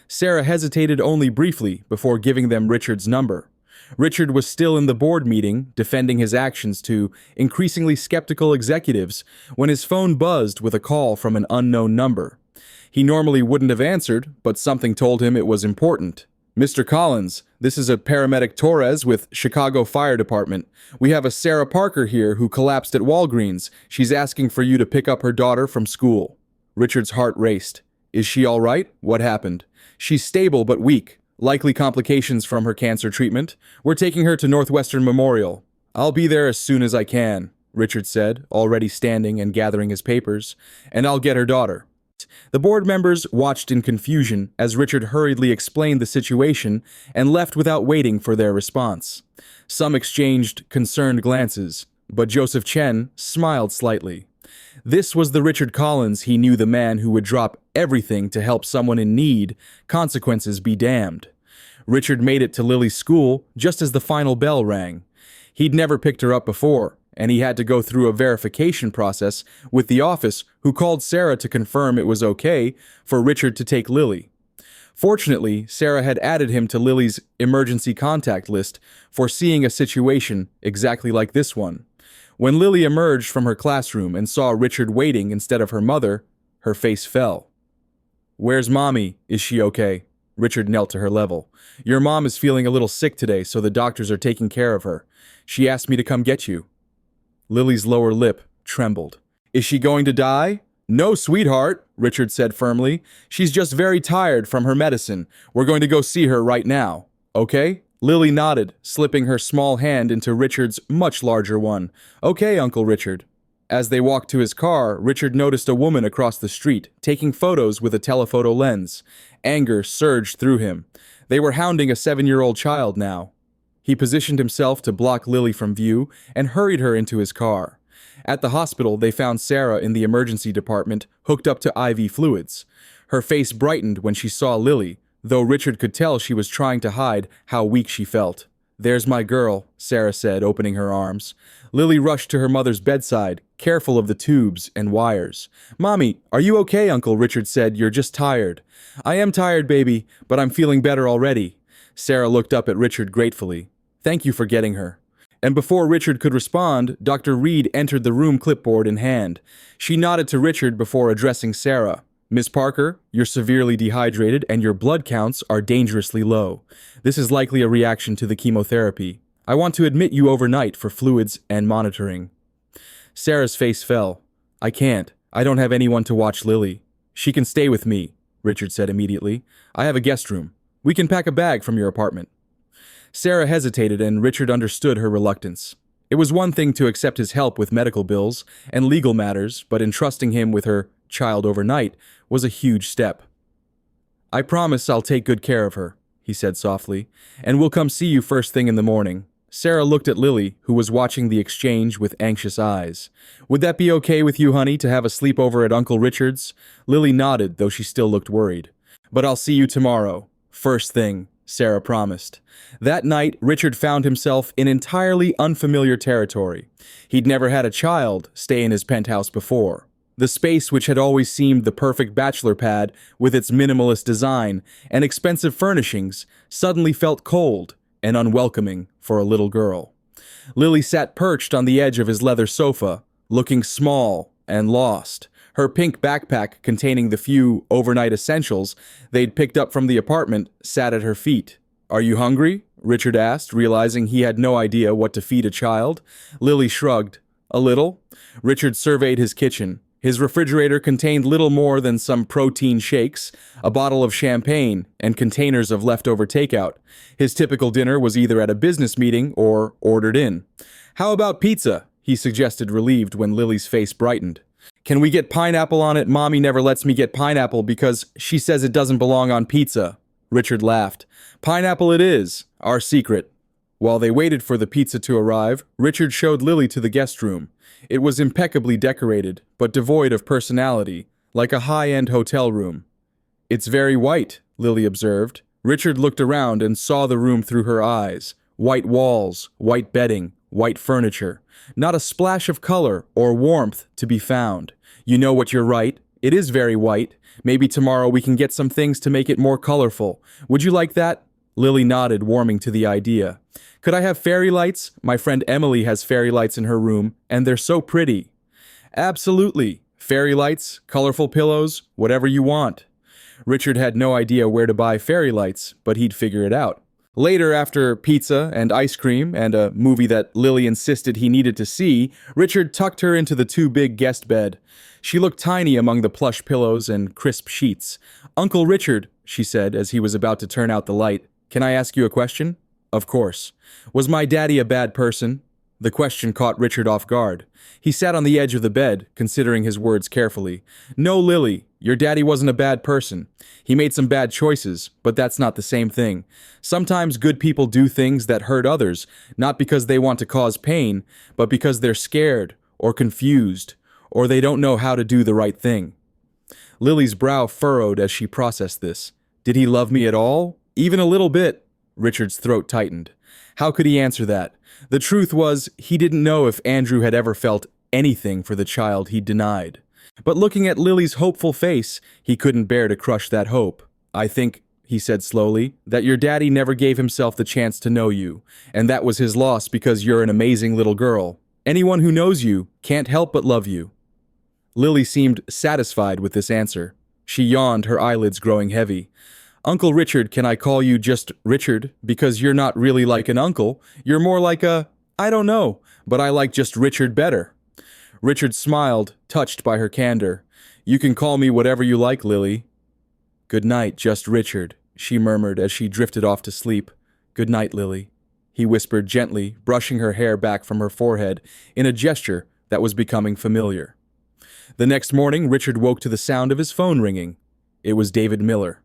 S1: Sarah hesitated only briefly before giving them Richard's number. Richard was still in the board meeting, defending his actions to increasingly skeptical executives, when his phone buzzed with a call from an unknown number. He normally wouldn't have answered, but something told him it was important. "Mr. Collins, this is a paramedic Torres with Chicago Fire Department. We have a Sarah Parker here who collapsed at Walgreens. She's asking for you to pick up her daughter from school." Richard's heart raced. "Is she all right? What happened?" "She's stable but weak. Likely complications from her cancer treatment. We're taking her to Northwestern Memorial." "I'll be there as soon as I can," Richard said, already standing and gathering his papers. "And I'll get her daughter." The board members watched in confusion as Richard hurriedly explained the situation and left without waiting for their response. Some exchanged concerned glances, but Joseph Chen smiled slightly. This was the Richard Collins he knew, the man who would drop everything to help someone in need, consequences be damned. Richard made it to Lily's school just as the final bell rang. He'd never picked her up before, and he had to go through a verification process with the office, who called Sarah to confirm it was okay for Richard to take Lily. Fortunately, Sarah had added him to Lily's emergency contact list, foreseeing a situation exactly like this one. When Lily emerged from her classroom and saw Richard waiting instead of her mother, her face fell. "Where's Mommy? Is she okay?" Richard knelt to her level. "Your mom is feeling a little sick today, so the doctors are taking care of her. She asked me to come get you." Lily's lower lip trembled. "Is she going to die?" "No, sweetheart," Richard said firmly. "She's just very tired from her medicine. We're going to go see her right now. Okay?" Lily nodded, slipping her small hand into Richard's much larger one. "Okay, Uncle Richard." As they walked to his car, Richard noticed a woman across the street, taking photos with a telephoto lens. Anger surged through him. They were hounding a 7-year-old child now. He positioned himself to block Lily from view and hurried her into his car. At the hospital, they found Sarah in the emergency department, hooked up to IV fluids. Her face brightened when she saw Lily, though Richard could tell she was trying to hide how weak she felt. "There's my girl," Sarah said, opening her arms. Lily rushed to her mother's bedside, careful of the tubes and wires. "Mommy, are you okay?" Uncle Richard said. "You're just tired." "I am tired, baby, but I'm feeling better already." Sarah looked up at Richard gratefully. "Thank you for getting her." And before Richard could respond, Dr. Reed entered the room, clipboard in hand. She nodded to Richard before addressing Sarah. "Miss Parker, you're severely dehydrated and your blood counts are dangerously low. This is likely a reaction to the chemotherapy. I want to admit you overnight for fluids and monitoring." Sarah's face fell. "I can't. I don't have anyone to watch Lily." "She can stay with me," Richard said immediately. "I have a guest room. We can pack a bag from your apartment." Sarah hesitated, and Richard understood her reluctance. It was one thing to accept his help with medical bills and legal matters, but entrusting him with her child overnight was a huge step. "I promise I'll take good care of her," he said softly, "and we'll come see you first thing in the morning." Sarah looked at Lily, who was watching the exchange with anxious eyes. "Would that be okay with you, honey, to have a sleepover at Uncle Richard's?" Lily nodded, though she still looked worried. "But I'll see you tomorrow. First thing," Sarah promised. That night, Richard found himself in entirely unfamiliar territory. He'd never had a child stay in his penthouse before. The space, which had always seemed the perfect bachelor pad with its minimalist design and expensive furnishings, suddenly felt cold and unwelcoming for a little girl. Lily sat perched on the edge of his leather sofa, looking small and lost. Her pink backpack containing the few overnight essentials they'd picked up from the apartment sat at her feet. "Are you hungry?" Richard asked, realizing he had no idea what to feed a child. Lily shrugged. "A little." Richard surveyed his kitchen. His refrigerator contained little more than some protein shakes, a bottle of champagne, and containers of leftover takeout. His typical dinner was either at a business meeting or ordered in. "How about pizza?" he suggested, relieved when Lily's face brightened. "Can we get pineapple on it? Mommy never lets me get pineapple because she says it doesn't belong on pizza." Richard laughed. "Pineapple it is, our secret." While they waited for the pizza to arrive, Richard showed Lily to the guest room. It was impeccably decorated, but devoid of personality, like a high-end hotel room. "It's very white," Lily observed. Richard looked around and saw the room through her eyes. White walls, white bedding, white furniture. Not a splash of color or warmth to be found. "You know what, you're right. It is very white. Maybe tomorrow we can get some things to make it more colorful. Would you like that?" Lily nodded, warming to the idea. "Could I have fairy lights? My friend Emily has fairy lights in her room, and they're so pretty." "Absolutely. Fairy lights, colorful pillows, whatever you want." Richard had no idea where to buy fairy lights, but he'd figure it out. Later, after pizza and ice cream and a movie that Lily insisted he needed to see, Richard tucked her into the too-big guest bed. She looked tiny among the plush pillows and crisp sheets. "Uncle Richard," she said as he was about to turn out the light, "can I ask you a question?" "Of course." "Was my daddy a bad person?" The question caught Richard off guard. He sat on the edge of the bed, considering his words carefully. "No, Lily, your daddy wasn't a bad person. He made some bad choices, but that's not the same thing. Sometimes good people do things that hurt others, not because they want to cause pain, but because they're scared or confused, or they don't know how to do the right thing." Lily's brow furrowed as she processed this. Did he love me at all? Even a little bit? Richard's throat tightened. How could he answer that? The truth was, he didn't know if Andrew had ever felt anything for the child he'd denied. But looking at Lily's hopeful face, he couldn't bear to crush that hope. "I think," he said slowly, "that your daddy never gave himself the chance to know you, and that was his loss because you're an amazing little girl. Anyone who knows you can't help but love you." Lily seemed satisfied with this answer. She yawned, her eyelids growing heavy. "Uncle Richard, can I call you just Richard? Because you're not really like an uncle. You're more like I don't know, but I like just Richard better." Richard smiled, touched by her candor. "You can call me whatever you like, Lily." "Good night, just Richard," she murmured as she drifted off to sleep. "Good night, Lily," he whispered gently, brushing her hair back from her forehead in a gesture that was becoming familiar. The next morning, Richard woke to the sound of his phone ringing. It was David Miller.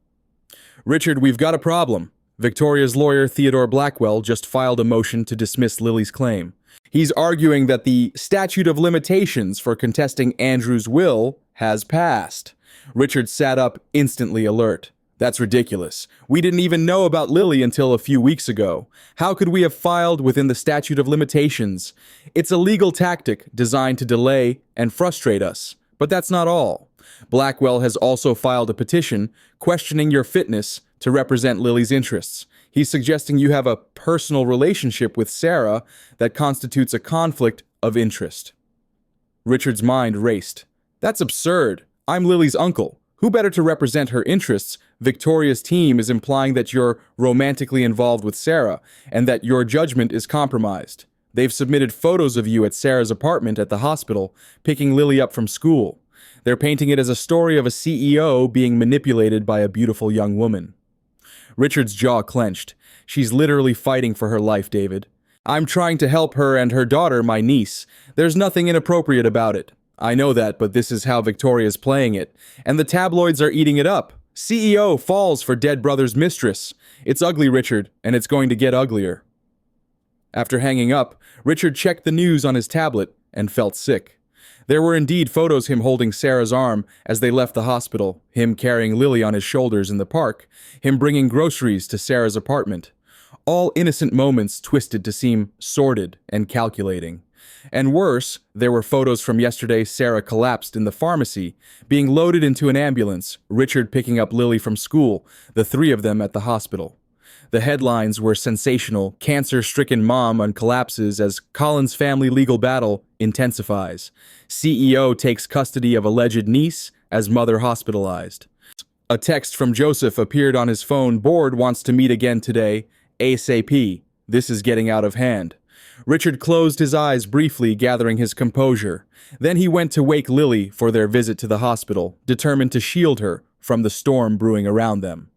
S1: "Richard, we've got a problem. Victoria's lawyer, Theodore Blackwell, just filed a motion to dismiss Lily's claim. He's arguing that the statute of limitations for contesting Andrew's will has passed." Richard sat up, instantly alert. That's ridiculous. We didn't even know about Lily until a few weeks ago. How could we have filed within the statute of limitations? It's a legal tactic designed to delay and frustrate us. But that's not all. Blackwell has also filed a petition questioning your fitness to represent Lily's interests. He's suggesting you have a personal relationship with Sarah that constitutes a conflict of interest. Richard's mind raced. That's absurd. I'm Lily's uncle. Who better to represent her interests? Victoria's team is implying that you're romantically involved with Sarah and that your judgment is compromised. They've submitted photos of you at Sarah's apartment at the hospital, picking Lily up from school. They're painting it as a story of a CEO being manipulated by a beautiful young woman. Richard's jaw clenched. She's literally fighting for her life, David. I'm trying to help her and her daughter, my niece. There's nothing inappropriate about it. I know that, but this is how Victoria's playing it. And the tabloids are eating it up. CEO falls for dead brother's mistress. It's ugly, Richard, and it's going to get uglier. After hanging up, Richard checked the news on his tablet and felt sick. There were indeed photos him holding Sarah's arm as they left the hospital, him carrying Lily on his shoulders in the park, him bringing groceries to Sarah's apartment. All innocent moments twisted to seem sordid and calculating. And worse, there were photos from yesterday Sarah collapsed in the pharmacy, being loaded into an ambulance, Richard picking up Lily from school, the three of them at the hospital. The headlines were sensational: cancer-stricken mom uncollapses as Collins' family legal battle intensifies. CEO takes custody of alleged niece as mother hospitalized. A text from Joseph appeared on his phone. Board wants to meet again today. ASAP. This is getting out of hand. Richard closed his eyes briefly, gathering his composure. Then he went to wake Lily for their visit to the hospital, determined to shield her from the storm brewing around them.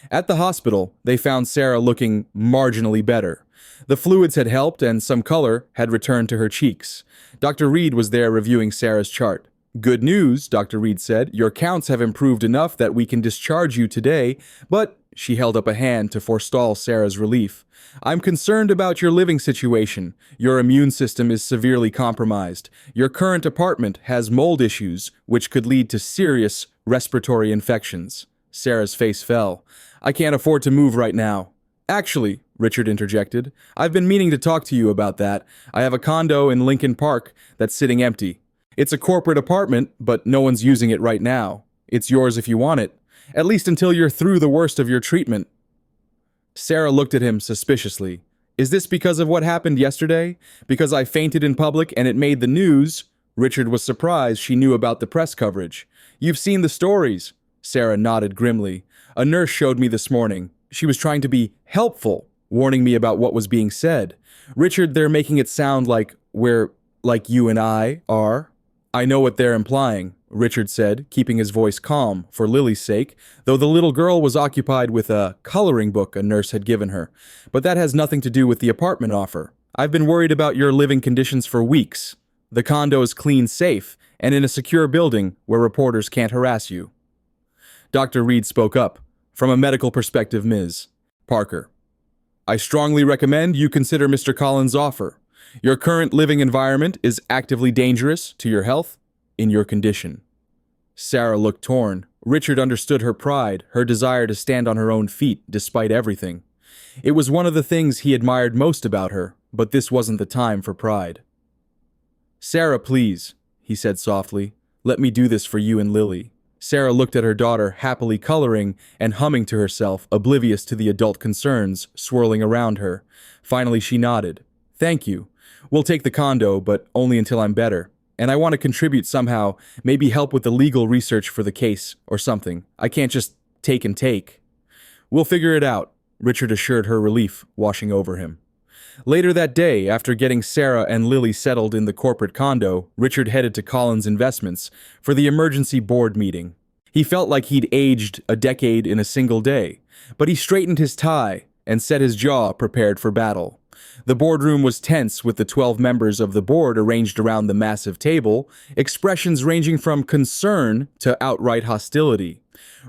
S1: At the hospital, they found Sarah looking marginally better. The fluids had helped and some color had returned to her cheeks. Dr. Reed was there reviewing Sarah's chart. Good news, Dr. Reed said. Your counts have improved enough that we can discharge you today, but she held up a hand to forestall Sarah's relief. I'm concerned about your living situation. Your immune system is severely compromised. Your current apartment has mold issues, which could lead to serious respiratory infections. Sarah's face fell. I can't afford to move right now. Actually, Richard interjected, I've been meaning to talk to you about that. I have a condo in Lincoln Park that's sitting empty. It's a corporate apartment, but no one's using it right now. It's yours if you want it, at least until you're through the worst of your treatment. Sarah looked at him suspiciously. Is this because of what happened yesterday? Because I fainted in public and it made the news? Richard was surprised she knew about the press coverage. You've seen the stories. Sarah nodded grimly. A nurse showed me this morning. She was trying to be helpful, warning me about what was being said. Richard, they're making it sound like we're like you and I are. I know what they're implying, Richard said, keeping his voice calm for Lily's sake, though the little girl was occupied with a coloring book a nurse had given her. But that has nothing to do with the apartment offer. I've been worried about your living conditions for weeks. The condo is clean, safe, and in a secure building where reporters can't harass you. Dr. Reed spoke up. From a medical perspective, Ms. Parker, I strongly recommend you consider Mr. Collins' offer. Your current living environment is actively dangerous to your health in your condition. Sarah looked torn. Richard understood her pride, her desire to stand on her own feet despite everything. It was one of the things he admired most about her, but this wasn't the time for pride. Sarah, please, he said softly. Let me do this for you and Lily. Sarah looked at her daughter, happily coloring and humming to herself, oblivious to the adult concerns swirling around her. Finally, she nodded. Thank you. We'll take the condo, but only until I'm better. And I want to contribute somehow, maybe help with the legal research for the case or something. I can't just take and take. We'll figure it out, Richard assured her, relief washing over him. Later that day, after getting Sarah and Lily settled in the corporate condo, Richard headed to Collins Investments for the emergency board meeting. He felt like he'd aged a decade in a single day, but he straightened his tie and set his jaw prepared for battle. The boardroom was tense with the 12 members of the board arranged around the massive table, expressions ranging from concern to outright hostility.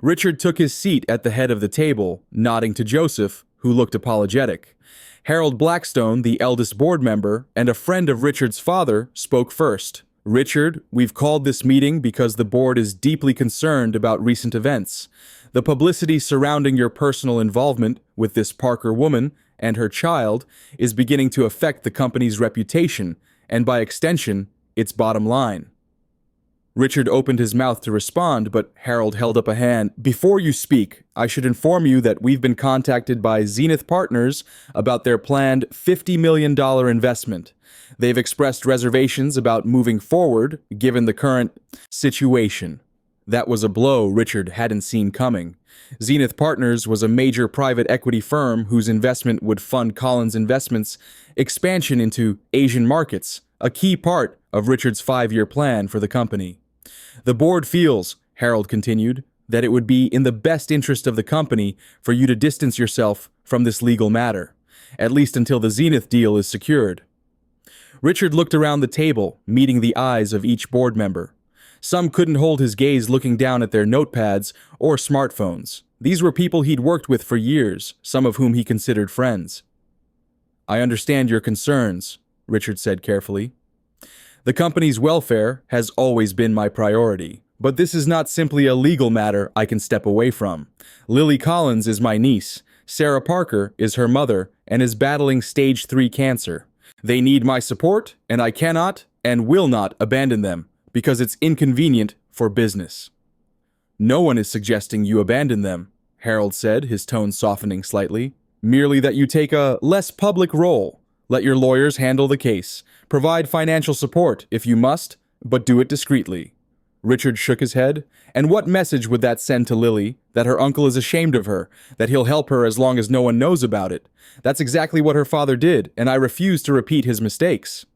S1: Richard took his seat at the head of the table, nodding to Joseph, who looked apologetic. Harold Blackstone, the eldest board member and a friend of Richard's father, spoke first. Richard, we've called this meeting because the board is deeply concerned about recent events. The publicity surrounding your personal involvement with this Parker woman and her child is beginning to affect the company's reputation and, by extension, its bottom line. Richard opened his mouth to respond, but Harold held up a hand. Before you speak, I should inform you that we've been contacted by Zenith Partners about their planned $50 million investment. They've expressed reservations about moving forward, given the current situation. That was a blow Richard hadn't seen coming. Zenith Partners was a major private equity firm whose investment would fund Collins Investments' expansion into Asian markets, a key part of Richard's 5-year plan for the company. The board feels, Harold continued, that it would be in the best interest of the company for you to distance yourself from this legal matter, at least until the Zenith deal is secured. Richard looked around the table, meeting the eyes of each board member. Some couldn't hold his gaze looking down at their notepads or smartphones. These were people he'd worked with for years, some of whom he considered friends. I understand your concerns, Richard said carefully. The company's welfare has always been my priority, but this is not simply a legal matter I can step away from. Lily Collins is my niece. Sarah Parker is her mother and is battling stage 3 cancer. They need my support, and I cannot and will not abandon them because it's inconvenient for business. No one is suggesting you abandon them, Harold said, his tone softening slightly. Merely that you take a less public role. Let your lawyers handle the case. Provide financial support if you must, but do it discreetly. Richard shook his head. And what message would that send to Lily? That her uncle is ashamed of her, that he'll help her as long as no one knows about it. That's exactly what her father did, and I refuse to repeat his mistakes.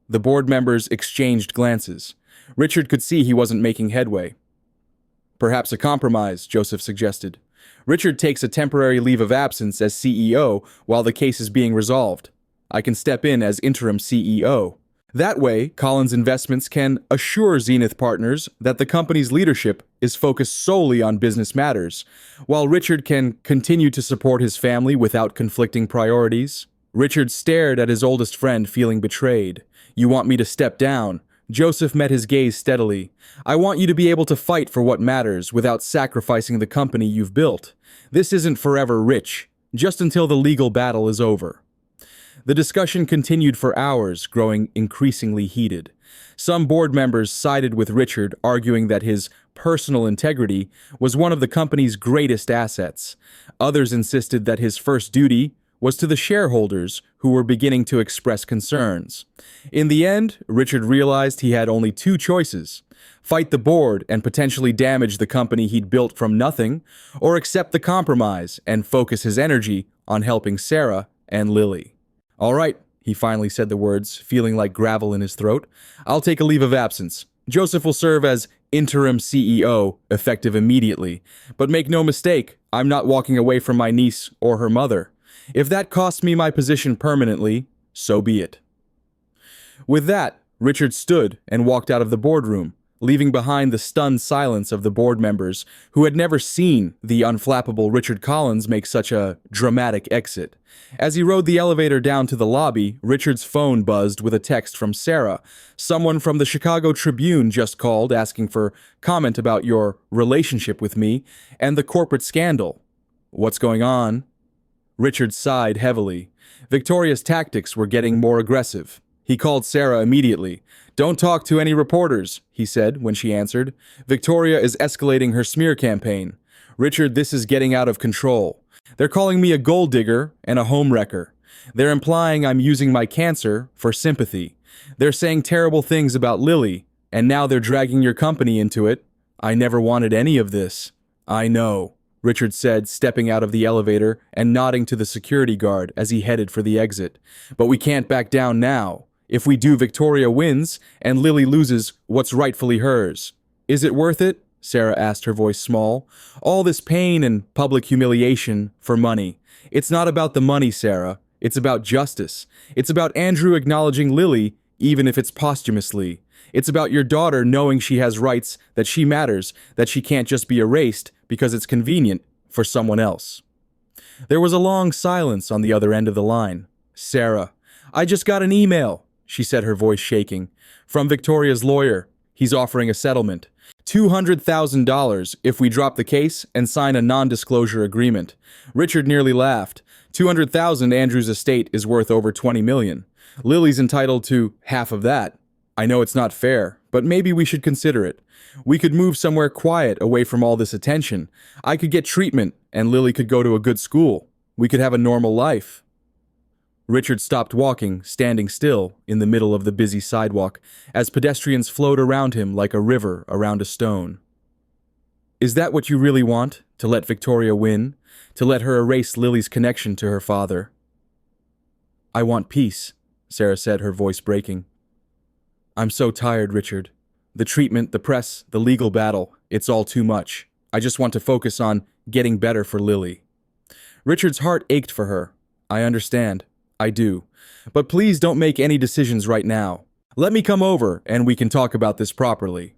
S1: The board members exchanged glances. Richard could see he wasn't making headway. Perhaps a compromise, Joseph suggested. Richard takes a temporary leave of absence as CEO while the case is being resolved. I can step in as interim CEO. That way, Collins Investments can assure Zenith Partners that the company's leadership is focused solely on business matters, while Richard can continue to support his family without conflicting priorities. Richard stared at his oldest friend, feeling betrayed. You want me to step down? Joseph met his gaze steadily. I want you to be able to fight for what matters without sacrificing the company you've built. This isn't forever rich, just until the legal battle is over. The discussion continued for hours, growing increasingly heated. Some board members sided with Richard, arguing that his personal integrity was one of the company's greatest assets. Others insisted that his first duty was to the shareholders who were beginning to express concerns. In the end, Richard realized he had only 2 choices: fight the board and potentially damage the company he'd built from nothing, or accept the compromise and focus his energy on helping Sarah and Lily. All right, he finally said the words, feeling like gravel in his throat. I'll take a leave of absence. Joseph will serve as interim CEO, effective immediately. But make no mistake, I'm not walking away from my niece or her mother. If that costs me my position permanently, so be it. With that, Richard stood and walked out of the boardroom, leaving behind the stunned silence of the board members who had never seen the unflappable Richard Collins make such a dramatic exit. As he rode the elevator down to the lobby, Richard's phone buzzed with a text from Sarah. Someone from the Chicago Tribune just called asking for comment about your relationship with me and the corporate scandal. What's going on? Richard sighed heavily. Victoria's tactics were getting more aggressive. He called Sarah immediately. Don't talk to any reporters, he said when she answered. Victoria is escalating her smear campaign. Richard, this is getting out of control. They're calling me a gold digger and a homewrecker. They're implying I'm using my cancer for sympathy. They're saying terrible things about Lily, and now they're dragging your company into it. I never wanted any of this. I know, Richard said, stepping out of the elevator and nodding to the security guard as he headed for the exit. But we can't back down now. If we do, Victoria wins, and Lily loses what's rightfully hers. Is it worth it? Sarah asked, her voice small. All this pain and public humiliation for money. It's not about the money, Sarah. It's about justice. It's about Andrew acknowledging Lily, even if it's posthumously. It's about your daughter knowing she has rights, that she matters, that she can't just be erased because it's convenient for someone else. There was a long silence on the other end of the line. Sarah, I just got an email, she said, her voice shaking, from Victoria's lawyer. He's offering a settlement. $200,000 if we drop the case and sign a non-disclosure agreement. Richard nearly laughed. $200,000 Andrew's estate is worth over $20 million. Lily's entitled to half of that. I know it's not fair, but maybe we should consider it. We could move somewhere quiet away from all this attention. I could get treatment, and Lily could go to a good school. We could have a normal life. Richard stopped walking, standing still, in the middle of the busy sidewalk, as pedestrians flowed around him like a river around a stone. Is that what you really want? To let Victoria win? To let her erase Lily's connection to her father? I want peace, Sarah said, her voice breaking. I'm so tired, Richard. The treatment, the press, the legal battle, it's all too much. I just want to focus on getting better for Lily. Richard's heart ached for her. I understand. I do. But please don't make any decisions right now. Let me come over and we can talk about this properly.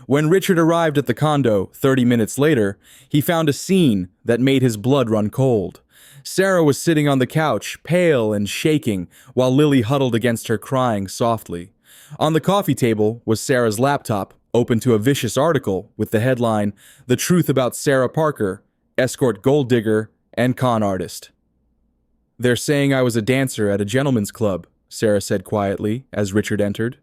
S1: When Richard arrived at the condo 30 minutes later, he found a scene that made his blood run cold. Sarah was sitting on the couch, pale and shaking, while Lily huddled against her, crying softly. On the coffee table was Sarah's laptop, open to a vicious article with the headline, "The Truth About Sarah Parker, Escort Gold Digger and Con Artist." They're saying I was a dancer at a gentleman's club, Sarah said quietly as Richard entered.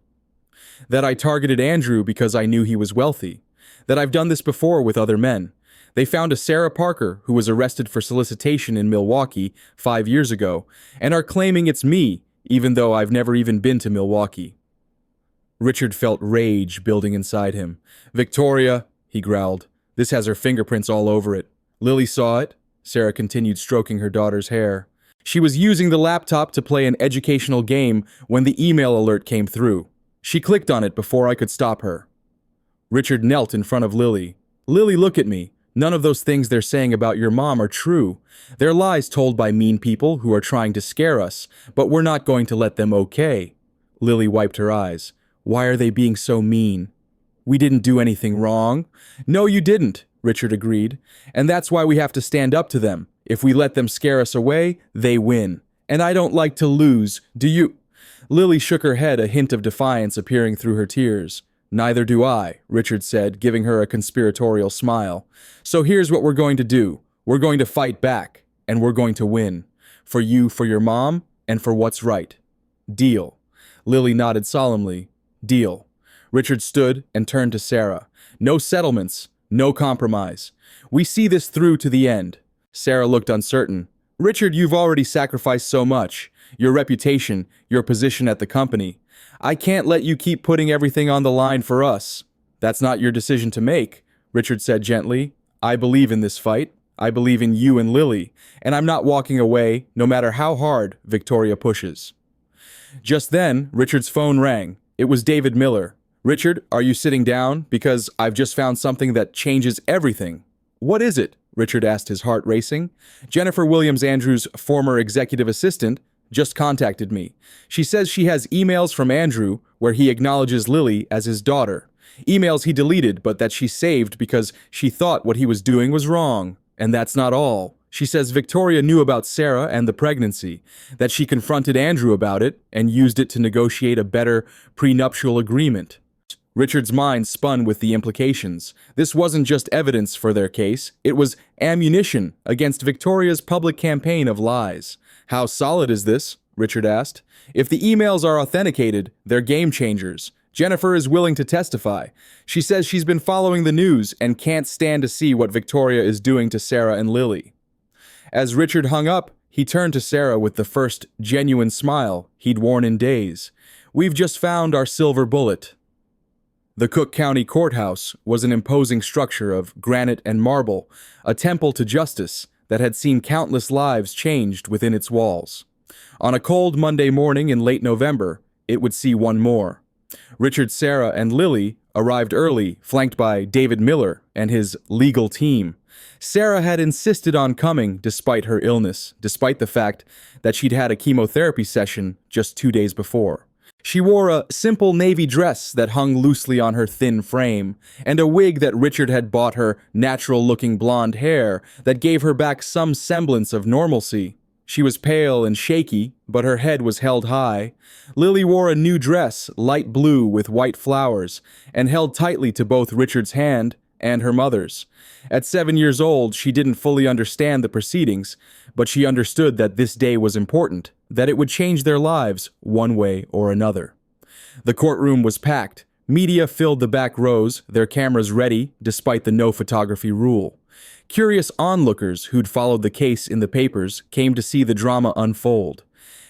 S1: That I targeted Andrew because I knew he was wealthy. That I've done this before with other men. They found a Sarah Parker who was arrested for solicitation in Milwaukee 5 years ago and are claiming it's me, even though I've never even been to Milwaukee. Richard felt rage building inside him. Victoria, he growled. This has her fingerprints all over it. Lily saw it. Sarah continued stroking her daughter's hair. She was using the laptop to play an educational game when the email alert came through. She clicked on it before I could stop her. Richard knelt in front of Lily. Lily, look at me. None of those things they're saying about your mom are true. They're lies told by mean people who are trying to scare us, but we're not going to let them okay. Lily wiped her eyes. Why are they being so mean? We didn't do anything wrong. No, you didn't, Richard agreed. And that's why we have to stand up to them. If we let them scare us away, they win. And I don't like to lose, do you? Lily shook her head, a hint of defiance appearing through her tears. Neither do I, Richard said, giving her a conspiratorial smile. So here's what we're going to do. We're going to fight back, and we're going to win. For you, for your mom, and for what's right. Deal. Lily nodded solemnly. Deal. Richard stood and turned to Sarah. No settlements, no compromise. We see this through to the end. Sarah looked uncertain. Richard, you've already sacrificed so much. Your reputation, your position at the company. I can't let you keep putting everything on the line for us. That's not your decision to make, Richard said gently. I believe in this fight. I believe in you and Lily, and I'm not walking away no matter how hard Victoria pushes. Just then, Richard's phone rang. It was David Miller. Richard, are you sitting down? Because I've just found something that changes everything. What is it? Richard asked, his heart racing. Jennifer Williams, Andrew's former executive assistant, just contacted me. She says she has emails from Andrew where he acknowledges Lily as his daughter. Emails he deleted, but that she saved because she thought what he was doing was wrong. And that's not all. She says Victoria knew about Sarah and the pregnancy, that she confronted Andrew about it and used it to negotiate a better prenuptial agreement. Richard's mind spun with the implications. This wasn't just evidence for their case, it was ammunition against Victoria's public campaign of lies. How solid is this? Richard asked. If the emails are authenticated, they're game changers. Jennifer is willing to testify. She says she's been following the news and can't stand to see what Victoria is doing to Sarah and Lily. As Richard hung up, he turned to Sarah with the first genuine smile he'd worn in days. We've just found our silver bullet. The Cook County Courthouse was an imposing structure of granite and marble, a temple to justice that had seen countless lives changed within its walls. On a cold Monday morning in late November, it would see one more. Richard, Sarah, and Lily arrived early, flanked by David Miller and his legal team. Sarah had insisted on coming despite her illness, despite the fact that she'd had a chemotherapy session just 2 days before. She wore a simple navy dress that hung loosely on her thin frame, and a wig that Richard had bought her natural-looking blonde hair that gave her back some semblance of normalcy. She was pale and shaky, but her head was held high. Lily wore a new dress, light blue with white flowers, and held tightly to both Richard's hand and her mother's. At 7 years old, she didn't fully understand the proceedings, but she understood that this day was important, that it would change their lives one way or another. The courtroom was packed. Media filled the back rows, their cameras ready, despite the no photography rule. Curious onlookers who'd followed the case in the papers came to see the drama unfold.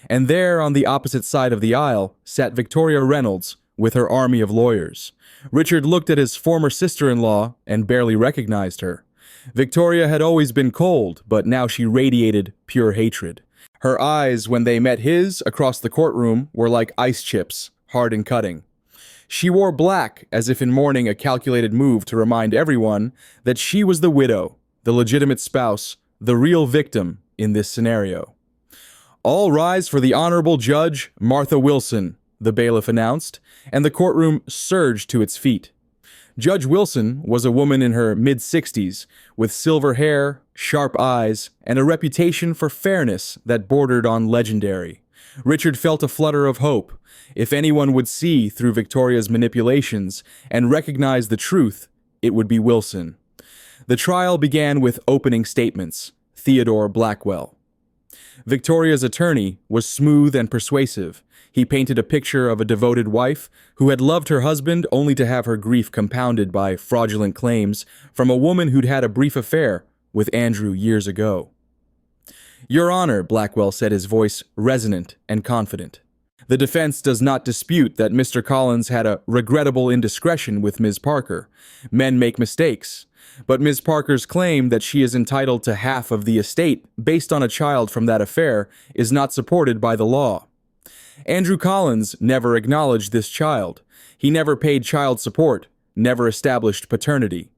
S1: And there, on the opposite side of the aisle, sat Victoria Reynolds with her army of lawyers. Richard looked at his former sister-in-law and barely recognized her. Victoria had always been cold, but now she radiated pure hatred. Her eyes, when they met his across the courtroom, were like ice chips, hard and cutting. She wore black, as if in mourning a calculated move to remind everyone that she was the widow, the legitimate spouse, the real victim in this scenario. "All rise for the Honorable Judge Martha Wilson," the bailiff announced, and the courtroom surged to its feet. Judge Wilson was a woman in her mid-60s, with silver hair, sharp eyes, and a reputation for fairness that bordered on legendary. Richard felt a flutter of hope. If anyone would see through Victoria's manipulations and recognize the truth, it would be Wilson. The trial began with opening statements. Theodore Blackwell. Victoria's attorney was smooth and persuasive. He painted a picture of a devoted wife who had loved her husband only to have her grief compounded by fraudulent claims from a woman who'd had a brief affair with Andrew years ago. "Your Honor," Blackwell said, his voice resonant and confident. "The defense does not dispute that Mr. Collins had a regrettable indiscretion with Ms. Parker. Men make mistakes. But Ms. Parker's claim that she is entitled to half of the estate based on a child from that affair is not supported by the law. Andrew Collins never acknowledged this child. He never paid child support, never established paternity.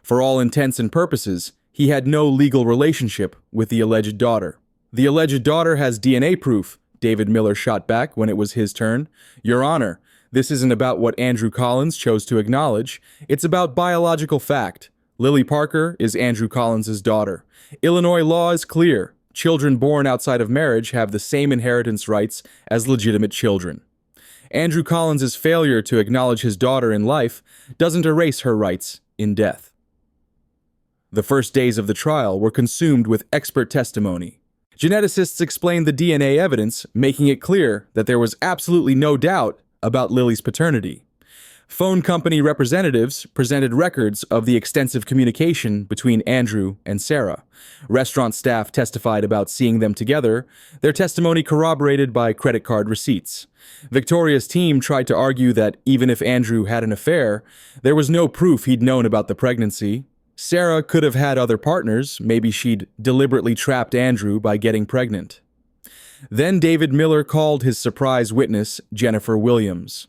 S1: For all intents and purposes, he had no legal relationship with the alleged daughter. The alleged daughter has DNA proof," David Miller shot back when it was his turn. "Your Honor, this isn't about what Andrew Collins chose to acknowledge. It's about biological fact. Lily Parker is Andrew Collins's daughter. Illinois law is clear. Children born outside of marriage have the same inheritance rights as legitimate children. Andrew Collins's failure to acknowledge his daughter in life doesn't erase her rights in death." The first days of the trial were consumed with expert testimony. Geneticists explained the DNA evidence, making it clear that there was absolutely no doubt about Lily's paternity. Phone company representatives presented records of the extensive communication between Andrew and Sarah. Restaurant staff testified about seeing them together, their testimony corroborated by credit card receipts. Victoria's team tried to argue that even if Andrew had an affair, there was no proof he'd known about the pregnancy. Sarah could have had other partners, maybe she'd deliberately trapped Andrew by getting pregnant. Then David Miller called his surprise witness, Jennifer Williams.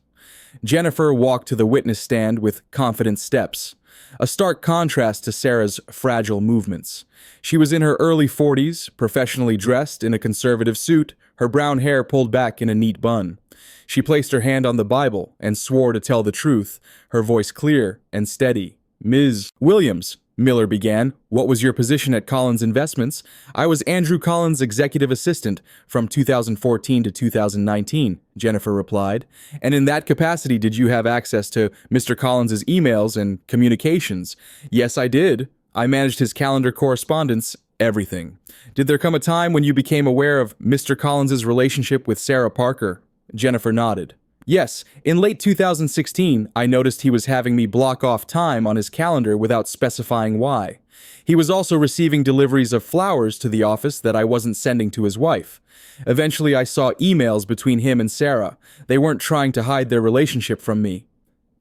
S1: Jennifer walked to the witness stand with confident steps, a stark contrast to Sarah's fragile movements. She was in her early 40s, professionally dressed in a conservative suit, her brown hair pulled back in a neat bun. She placed her hand on the Bible and swore to tell the truth, her voice clear and steady. "Ms. Williams," Miller began, "what was your position at Collins Investments?" "I was Andrew Collins' executive assistant from 2014 to 2019, Jennifer replied. "And in that capacity, did you have access to Mr. Collins' emails and communications?" "Yes, I did. I managed his calendar correspondence, everything." "Did there come a time when you became aware of Mr. Collins' relationship with Sarah Parker?" Jennifer nodded. "Yes, in late 2016, I noticed he was having me block off time on his calendar without specifying why. He was also receiving deliveries of flowers to the office that I wasn't sending to his wife. Eventually, I saw emails between him and Sarah. They weren't trying to hide their relationship from me."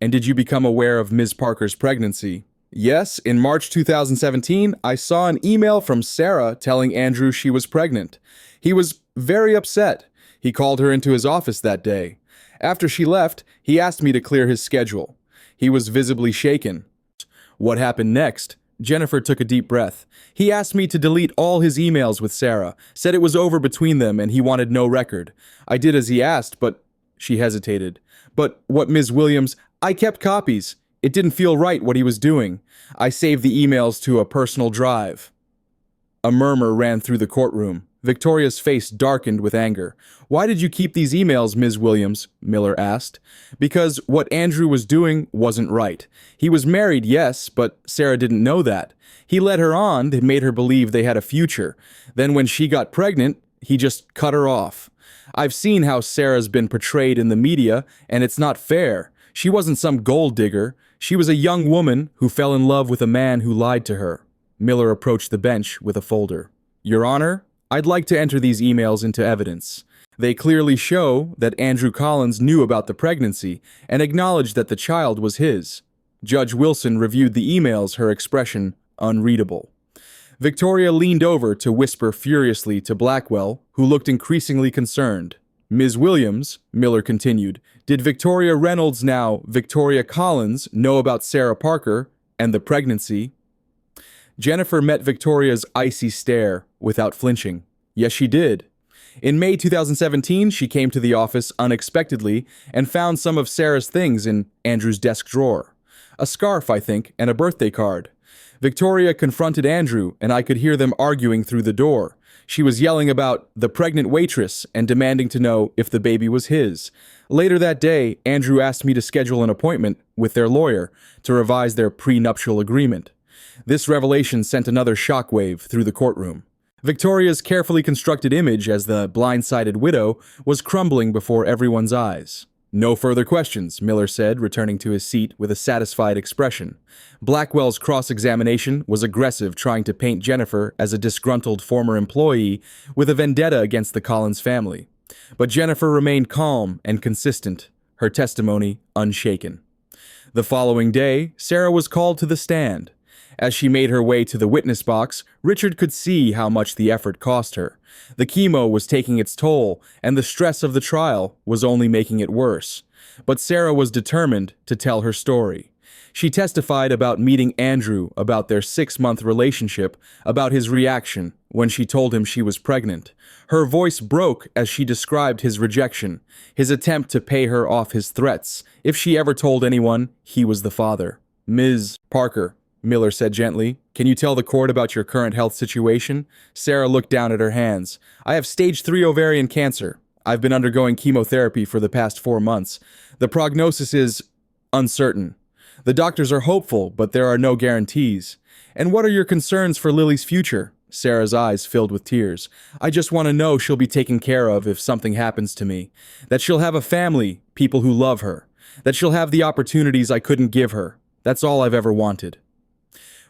S1: "And did you become aware of Ms. Parker's pregnancy?" "Yes, in March 2017, I saw an email from Sarah telling Andrew she was pregnant. He was very upset. He called her into his office that day. After she left, he asked me to clear his schedule. He was visibly shaken." "What happened next?" Jennifer took a deep breath. "He asked me to delete all his emails with Sarah, said it was over between them and he wanted no record. I did as he asked, but..." She hesitated. "But what, Ms. Williams, I kept copies. It didn't feel right what he was doing. I saved the emails to a personal drive." A murmur ran through the courtroom. Victoria's face darkened with anger. "Why did you keep these emails, Ms. Williams?" Miller asked. "Because what Andrew was doing wasn't right. He was married, yes, but Sarah didn't know that. He led her on and made her believe they had a future. Then when she got pregnant, he just cut her off. I've seen how Sarah's been portrayed in the media, and it's not fair. She wasn't some gold digger. She was a young woman who fell in love with a man who lied to her." Miller approached the bench with a folder. "Your Honor, I'd like to enter these emails into evidence. They clearly show that Andrew Collins knew about the pregnancy and acknowledged that the child was his." Judge Wilson reviewed the emails, her expression unreadable. Victoria leaned over to whisper furiously to Blackwell, who looked increasingly concerned. "Ms. Williams," Miller continued, "did Victoria Reynolds, now Victoria Collins, know about Sarah Parker and the pregnancy?" Jennifer met Victoria's icy stare without flinching. "Yes, she did. In May 2017, she came to the office unexpectedly and found some of Sarah's things in Andrew's desk drawer. A scarf, I think, and a birthday card. Victoria confronted Andrew, and I could hear them arguing through the door. She was yelling about the pregnant waitress and demanding to know if the baby was his. Later that day, Andrew asked me to schedule an appointment with their lawyer to revise their prenuptial agreement. This revelation sent another shockwave through the courtroom. Victoria's carefully constructed image as the blindsided widow was crumbling before everyone's eyes. "No further questions," Miller said, returning to his seat with a satisfied expression. Blackwell's cross-examination was aggressive, trying to paint Jennifer as a disgruntled former employee with a vendetta against the Collins family. But Jennifer remained calm and consistent, her testimony unshaken. The following day, Sarah was called to the stand. As she made her way to the witness box, Richard could see how much the effort cost her. The chemo was taking its toll, and the stress of the trial was only making it worse. But Sarah was determined to tell her story. She testified about meeting Andrew, about their 6-month relationship, about his reaction when she told him she was pregnant. Her voice broke as she described his rejection, his attempt to pay her off his threats if she ever told anyone he was the father. "Ms. Parker," Miller said gently, "can you tell the court about your current health situation?" Sarah looked down at her hands. "I have stage 3 ovarian cancer. I've been undergoing chemotherapy for the past 4 months. The prognosis is uncertain. The doctors are hopeful, but there are no guarantees. And what are your concerns for Lily's future?" Sarah's eyes filled with tears. "I just want to know she'll be taken care of if something happens to me. That she'll have a family, people who love her. That she'll have the opportunities I couldn't give her. That's all I've ever wanted."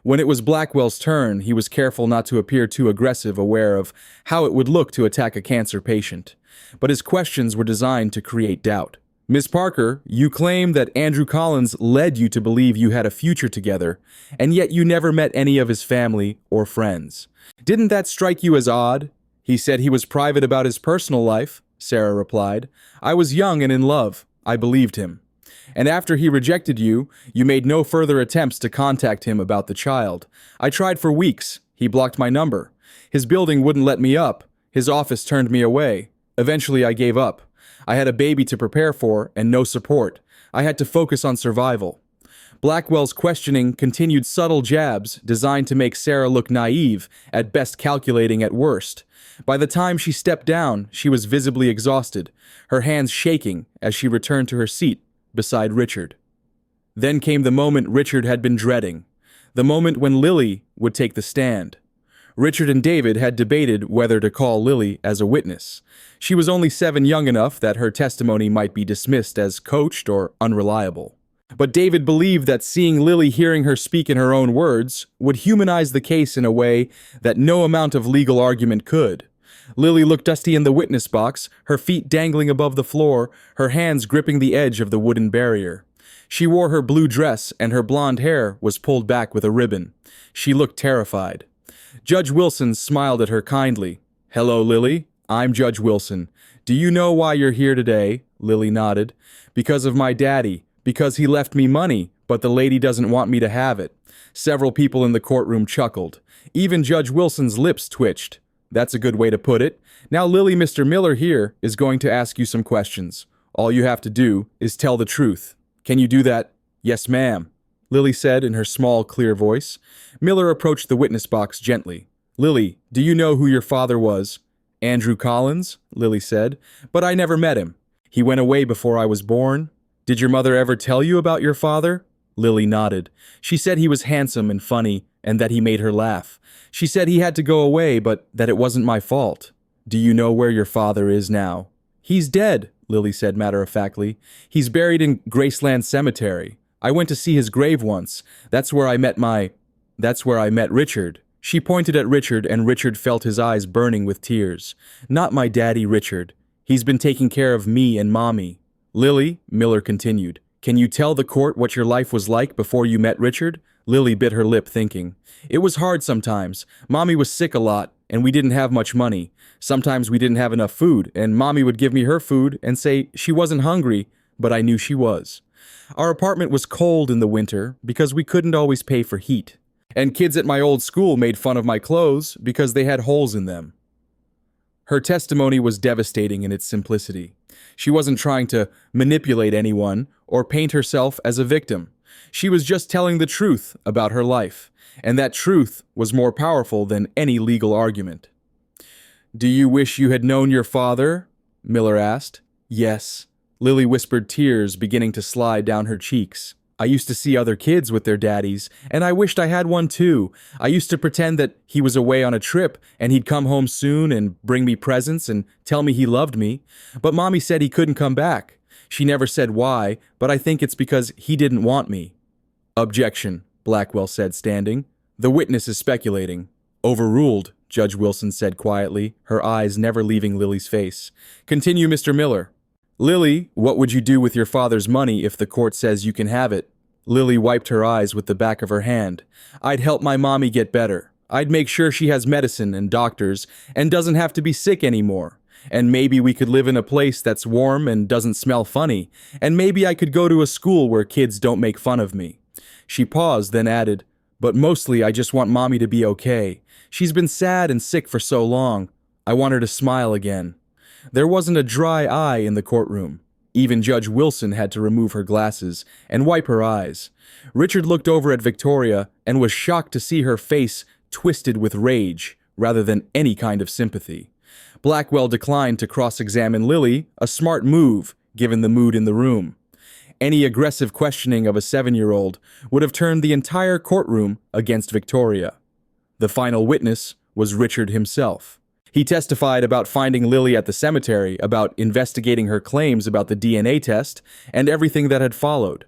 S1: When it was Blackwell's turn, he was careful not to appear too aggressive, aware of how it would look to attack a cancer patient. But his questions were designed to create doubt. "Ms. Parker, you claim that Andrew Collins led you to believe you had a future together, and yet you never met any of his family or friends. Didn't that strike you as odd?" "He said he was private about his personal life," Sarah replied. "I was young and in love. I believed him. And after he rejected you, you made no further attempts to contact him about the child. I tried for weeks. He blocked my number. His building wouldn't let me up. His office turned me away. Eventually, I gave up. I had a baby to prepare for and no support. I had to focus on survival." Blackwell's questioning continued subtle jabs designed to make Sarah look naive, at best calculating at worst. By the time she stepped down, she was visibly exhausted, her hands shaking as she returned to her seat beside Richard. Then came the moment Richard had been dreading, the moment when Lily would take the stand. Richard and David had debated whether to call Lily as a witness. She was only 7 young enough that her testimony might be dismissed as coached or unreliable. But David believed that seeing Lily hearing her speak in her own words would humanize the case in a way that no amount of legal argument could. Lily looked dusty in the witness box, her feet dangling above the floor, her hands gripping the edge of the wooden barrier. She wore her blue dress, and her blonde hair was pulled back with a ribbon. She looked terrified. Judge Wilson smiled at her kindly. "Hello, Lily. I'm Judge Wilson. Do you know why you're here today?" Lily nodded. "Because of my daddy. Because he left me money, but the lady doesn't want me to have it." Several people in the courtroom chuckled. Even Judge Wilson's lips twitched. "That's a good way to put it. Now Lily, Mr. Miller here is going to ask you some questions. All you have to do is tell the truth. Can you do that?" "Yes, ma'am," Lily said in her small, clear voice. Miller approached the witness box gently. "Lily, do you know who your father was?" Andrew Collins, Lily said, but I never met him. He went away before I was born. Did your mother ever tell you about your father? Lily nodded. She said he was handsome and funny, and that he made her laugh. She said he had to go away, but that it wasn't my fault. Do you know where your father is now? He's dead, Lily said matter-of-factly. He's buried in Graceland Cemetery. I went to see his grave once. That's where I met Richard. She pointed at Richard, and Richard felt his eyes burning with tears. Not my daddy, Richard. He's been taking care of me and Mommy. Lily, Miller continued, can you tell the court what your life was like before you met Richard? Lily bit her lip, thinking. It was hard sometimes. Mommy was sick a lot, and we didn't have much money. Sometimes we didn't have enough food, and Mommy would give me her food and say she wasn't hungry, but I knew she was. Our apartment was cold in the winter because we couldn't always pay for heat. And kids at my old school made fun of my clothes because they had holes in them. Her testimony was devastating in its simplicity. She wasn't trying to manipulate anyone or paint herself as a victim. She was just telling the truth about her life, and that truth was more powerful than any legal argument. Do you wish you had known your father? Miller asked. Yes. Lily whispered, tears beginning to slide down her cheeks. I used to see other kids with their daddies, and I wished I had one too. I used to pretend that he was away on a trip, and he'd come home soon and bring me presents and tell me he loved me. But Mommy said he couldn't come back. She never said why, but I think it's because he didn't want me. Objection, Blackwell said, standing. The witness is speculating. Overruled, Judge Wilson said quietly, her eyes never leaving Lily's face. Continue, Mr. Miller. Lily, what would you do with your father's money if the court says you can have it? Lily wiped her eyes with the back of her hand. I'd help my mommy get better. I'd make sure she has medicine and doctors and doesn't have to be sick anymore. And maybe we could live in a place that's warm and doesn't smell funny. And maybe I could go to a school where kids don't make fun of me. She paused, then added, but mostly I just want Mommy to be okay. She's been sad and sick for so long. I want her to smile again. There wasn't a dry eye in the courtroom. Even Judge Wilson had to remove her glasses and wipe her eyes. Richard looked over at Victoria and was shocked to see her face twisted with rage rather than any kind of sympathy. Blackwell declined to cross-examine Lily, a smart move given the mood in the room. Any aggressive questioning of a 7-year-old would have turned the entire courtroom against Victoria. The final witness was Richard himself. He testified about finding Lily at the cemetery, about investigating her claims about the DNA test, and everything that had followed.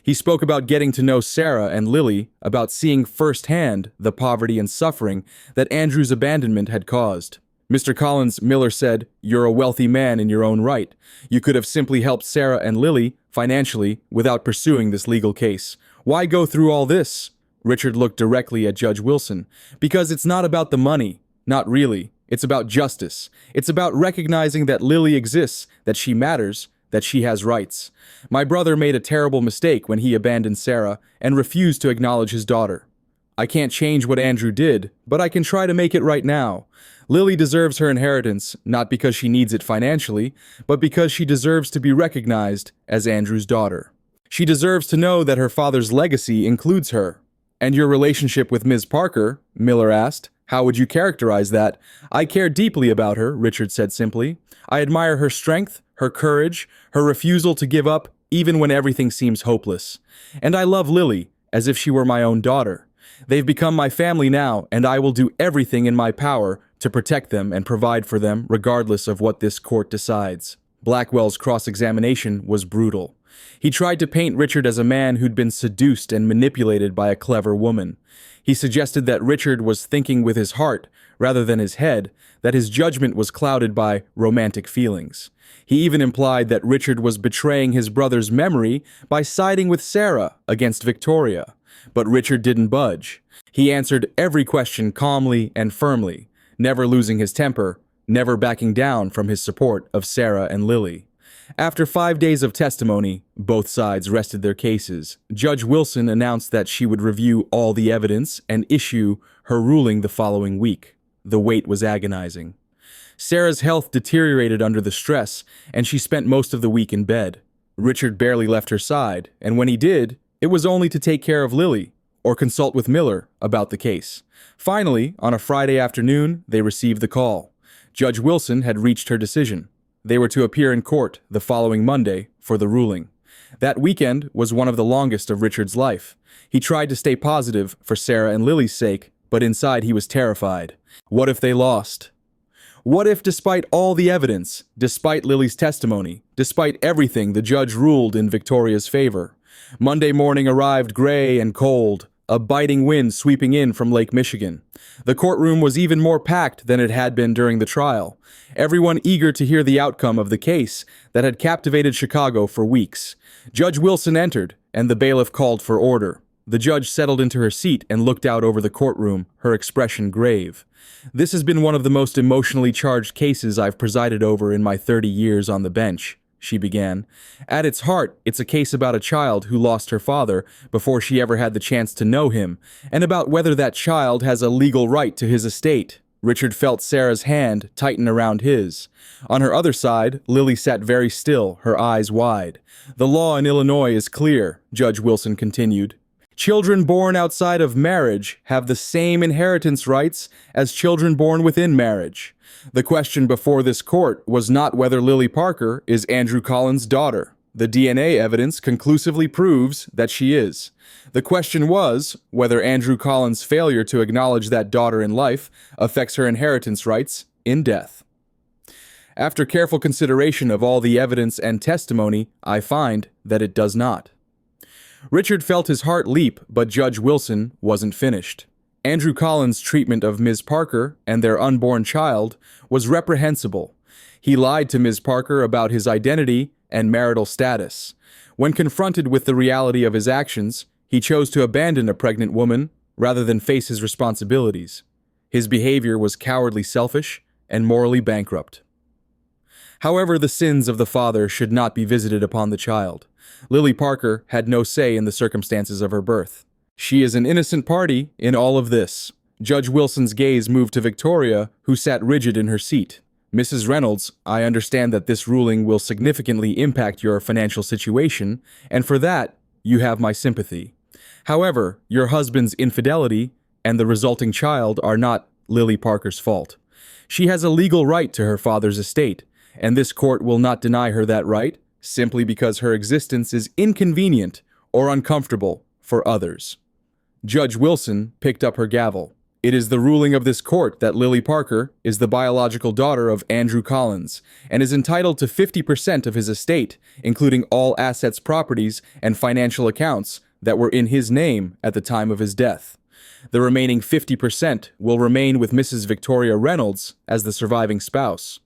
S1: He spoke about getting to know Sarah and Lily, about seeing firsthand the poverty and suffering that Andrew's abandonment had caused. Mr. Collins, Miller said, you're a wealthy man in your own right. You could have simply helped Sarah and Lily financially without pursuing this legal case. Why go through all this? Richard looked directly at Judge Wilson. Because it's not about the money. Not really. It's about justice. It's about recognizing that Lily exists, that she matters, that she has rights. My brother made a terrible mistake when he abandoned Sarah and refused to acknowledge his daughter. I can't change what Andrew did, but I can try to make it right now. Lily deserves her inheritance, not because she needs it financially, but because she deserves to be recognized as Andrew's daughter. She deserves to know that her father's legacy includes her. And your relationship with Ms. Parker? Miller asked. How would you characterize that? I care deeply about her, Richard said simply. I admire her strength, her courage, her refusal to give up even when everything seems hopeless. And I love Lily as if she were my own daughter. They've become my family now, and I will do everything in my power to protect them and provide for them regardless of what this court decides. Blackwell's cross-examination was brutal. He tried to paint Richard as a man who'd been seduced and manipulated by a clever woman. He suggested that Richard was thinking with his heart rather than his head, that his judgment was clouded by romantic feelings. He even implied that Richard was betraying his brother's memory by siding with Sarah against Victoria. But Richard didn't budge. He answered every question calmly and firmly, never losing his temper, never backing down from his support of Sarah and Lily. After 5 days of testimony, both sides rested their cases. Judge Wilson announced that she would review all the evidence and issue her ruling the following week. The wait was agonizing. Sarah's health deteriorated under the stress, and she spent most of the week in bed. Richard barely left her side, and when he did, it was only to take care of Lily or consult with Miller about the case. Finally, on a Friday afternoon, they received the call. Judge Wilson had reached her decision. They were to appear in court the following Monday for the ruling. That weekend was one of the longest of Richard's life. He tried to stay positive for Sarah and Lily's sake, but inside he was terrified. What if they lost? What if, despite all the evidence, despite Lily's testimony, despite everything, the judge ruled in Victoria's favor? Monday morning arrived gray and cold, a biting wind sweeping in from Lake Michigan. The courtroom was even more packed than it had been during the trial, everyone eager to hear the outcome of the case that had captivated Chicago for weeks. Judge Wilson entered, and the bailiff called for order. The judge settled into her seat and looked out over the courtroom, her expression grave. This has been one of the most emotionally charged cases I've presided over in my 30 years on the bench, she began. At its heart, it's a case about a child who lost her father before she ever had the chance to know him, and about whether that child has a legal right to his estate. Richard felt Sarah's hand tighten around his. On her other side, Lily sat very still, her eyes wide. The law in Illinois is clear, Judge Wilson continued. Children born outside of marriage have the same inheritance rights as children born within marriage. The question before this court was not whether Lily Parker is Andrew Collins' daughter. The DNA evidence conclusively proves that she is. The question was whether Andrew Collins' failure to acknowledge that daughter in life affects her inheritance rights in death. After careful consideration of all the evidence and testimony, I find that it does not. Richard felt his heart leap, but Judge Wilson wasn't finished. Andrew Collins' treatment of Ms. Parker and their unborn child was reprehensible. He lied to Ms. Parker about his identity and marital status. When confronted with the reality of his actions, he chose to abandon a pregnant woman rather than face his responsibilities. His behavior was cowardly selfish and morally bankrupt. However, the sins of the father should not be visited upon the child. Lily Parker had no say in the circumstances of her birth. She is an innocent party in all of this. Judge Wilson's gaze moved to Victoria, who sat rigid in her seat. Mrs. Reynolds, I understand that this ruling will significantly impact your financial situation, and for that, you have my sympathy. However, your husband's infidelity and the resulting child are not Lily Parker's fault. She has a legal right to her father's estate, and this court will not deny her that right simply because her existence is inconvenient or uncomfortable for others. Judge Wilson picked up her gavel. It is the ruling of this court that Lily Parker is the biological daughter of Andrew Collins and is entitled to 50% of his estate, including all assets, properties, and financial accounts that were in his name at the time of his death. The remaining 50% will remain with Mrs. Victoria Reynolds as the surviving spouse.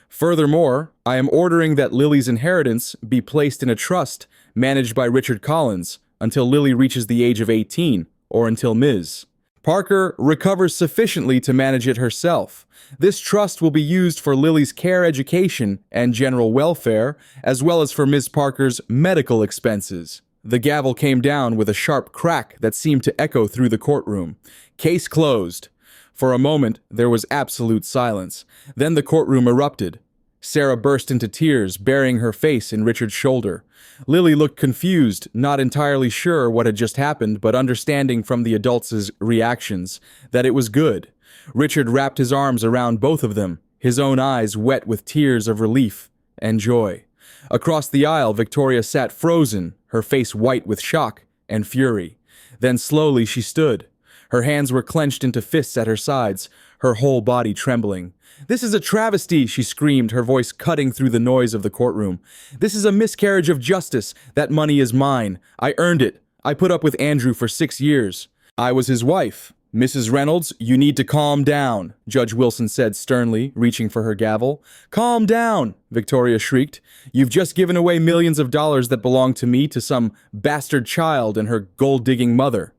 S1: Furthermore, I am ordering that Lily's inheritance be placed in a trust managed by Richard Collins until Lily reaches the age of 18, or until Ms. Parker recovers sufficiently to manage it herself. This trust will be used for Lily's care, education, and general welfare, as well as for Ms. Parker's medical expenses. The gavel came down with a sharp crack that seemed to echo through the courtroom. Case closed. For a moment, there was absolute silence. Then the courtroom erupted. Sarah burst into tears, burying her face in Richard's shoulder. Lily looked confused, not entirely sure what had just happened, but understanding from the adults' reactions that it was good. Richard wrapped his arms around both of them, his own eyes wet with tears of relief and joy. Across the aisle, Victoria sat frozen, her face white with shock and fury. Then slowly she stood. Her hands were clenched into fists at her sides, her whole body trembling. "This is a travesty," she screamed, her voice cutting through the noise of the courtroom. "This is a miscarriage of justice. That money is mine. I earned it. I put up with Andrew for 6 years. I was his wife. Mrs. Reynolds, you need to calm down," Judge Wilson said sternly, reaching for her gavel. "Calm down," Victoria shrieked. "You've just given away millions of dollars that belong to me to some bastard child and her gold-digging mother.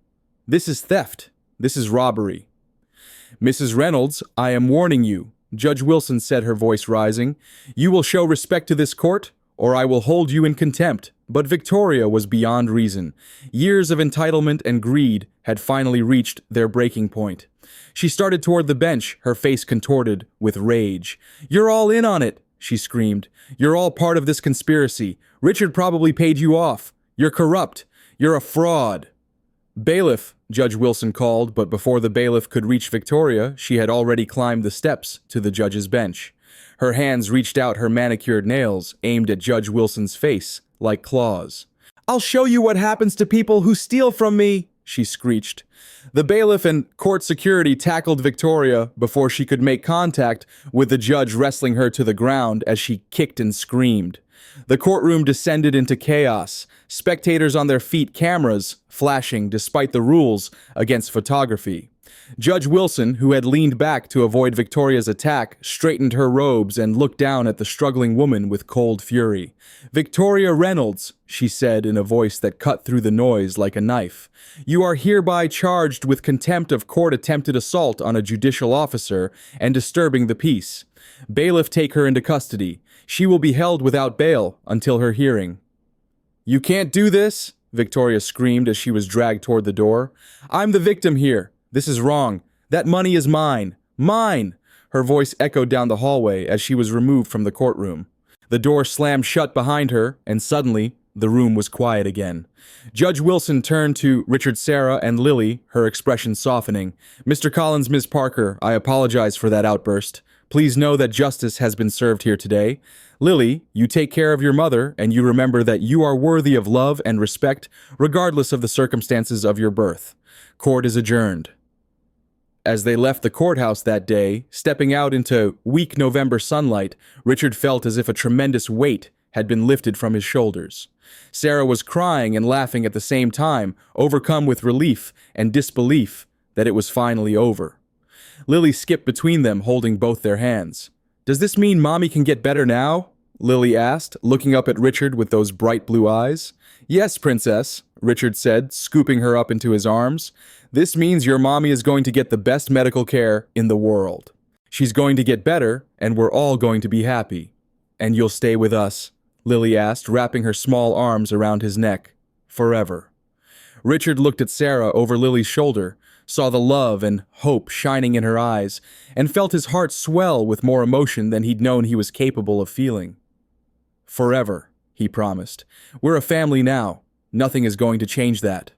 S1: This is theft. This is robbery." "Mrs. Reynolds, I am warning you," Judge Wilson said, her voice rising. "You will show respect to this court, or I will hold you in contempt." But Victoria was beyond reason. Years of entitlement and greed had finally reached their breaking point. She started toward the bench, her face contorted with rage. "You're all in on it," she screamed. "You're all part of this conspiracy. Richard probably paid you off. You're corrupt. You're a fraud." Bailiff, Judge Wilson called, but before the bailiff could reach Victoria, she had already climbed the steps to the judge's bench. Her hands reached out her manicured nails, aimed at Judge Wilson's face, like claws. "I'll show you what happens to people who steal from me," she screeched. The bailiff and court security tackled Victoria before she could make contact with the judge, wrestling her to the ground as she kicked and screamed. The courtroom descended into chaos, spectators on their feet, cameras flashing despite the rules against photography. Judge Wilson, who had leaned back to avoid Victoria's attack, straightened her robes and looked down at the struggling woman with cold fury. "Victoria Reynolds," she said in a voice that cut through the noise like a knife, "you are hereby charged with contempt of court, attempted assault on a judicial officer, and disturbing the peace. Bailiff, take her into custody. She will be held without bail until her hearing." "You can't do this," Victoria screamed as she was dragged toward the door. "I'm the victim here. This is wrong. That money is mine. Mine!" Her voice echoed down the hallway as she was removed from the courtroom. The door slammed shut behind her, and suddenly, the room was quiet again. Judge Wilson turned to Richard, Sarah, and Lily, her expression softening. "Mr. Collins, Ms. Parker, I apologize for that outburst. Please know that justice has been served here today. Lily, you take care of your mother, and you remember that you are worthy of love and respect, regardless of the circumstances of your birth. Court is adjourned." As they left the courthouse that day, stepping out into weak November sunlight, Richard felt as if a tremendous weight had been lifted from his shoulders. Sarah was crying and laughing at the same time, overcome with relief and disbelief that it was finally over. Lily skipped between them, holding both their hands. "Does this mean Mommy can get better now?" Lily asked, looking up at Richard with those bright blue eyes. "Yes, Princess," Richard said, scooping her up into his arms. "This means your mommy is going to get the best medical care in the world. She's going to get better, and we're all going to be happy." "And you'll stay with us?" Lily asked, wrapping her small arms around his neck. "Forever." Richard looked at Sarah over Lily's shoulder, saw the love and hope shining in her eyes, and felt his heart swell with more emotion than he'd known he was capable of feeling. "Forever," he promised. "We're a family now. Nothing is going to change that."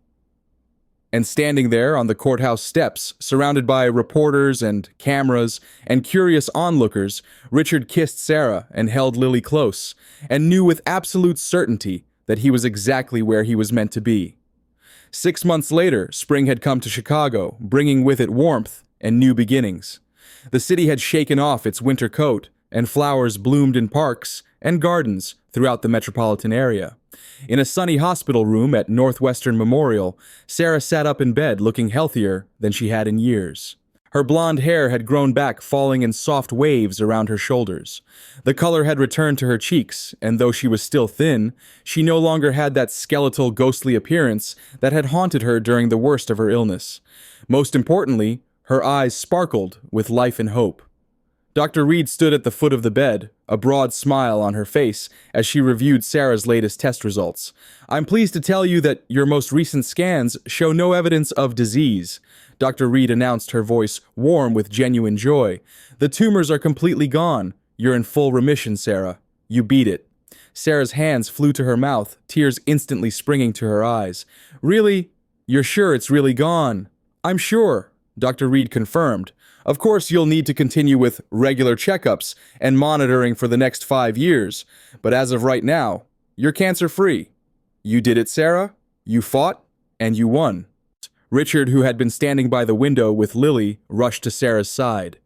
S1: And standing there on the courthouse steps, surrounded by reporters and cameras and curious onlookers, Richard kissed Sarah and held Lily close, and knew with absolute certainty that he was exactly where he was meant to be. 6 months later, spring had come to Chicago, bringing with it warmth and new beginnings. The city had shaken off its winter coat, and flowers bloomed in parks and gardens throughout the metropolitan area. In a sunny hospital room at Northwestern Memorial, Sarah sat up in bed looking healthier than she had in years. Her blonde hair had grown back, falling in soft waves around her shoulders. The color had returned to her cheeks, and though she was still thin, she no longer had that skeletal, ghostly appearance that had haunted her during the worst of her illness. Most importantly, her eyes sparkled with life and hope. Dr. Reed stood at the foot of the bed, a broad smile on her face as she reviewed Sarah's latest test results. "I'm pleased to tell you that your most recent scans show no evidence of disease," Dr. Reed announced, her voice warm with genuine joy. "The tumors are completely gone. You're in full remission, Sarah. You beat it." Sarah's hands flew to her mouth, tears instantly springing to her eyes. "Really? You're sure it's really gone?" "I'm sure," Dr. Reed confirmed. "Of course, you'll need to continue with regular checkups and monitoring for the next 5 years, but as of right now, you're cancer-free. You did it, Sarah. You fought, and you won." Richard, who had been standing by the window with Lily, rushed to Sarah's side.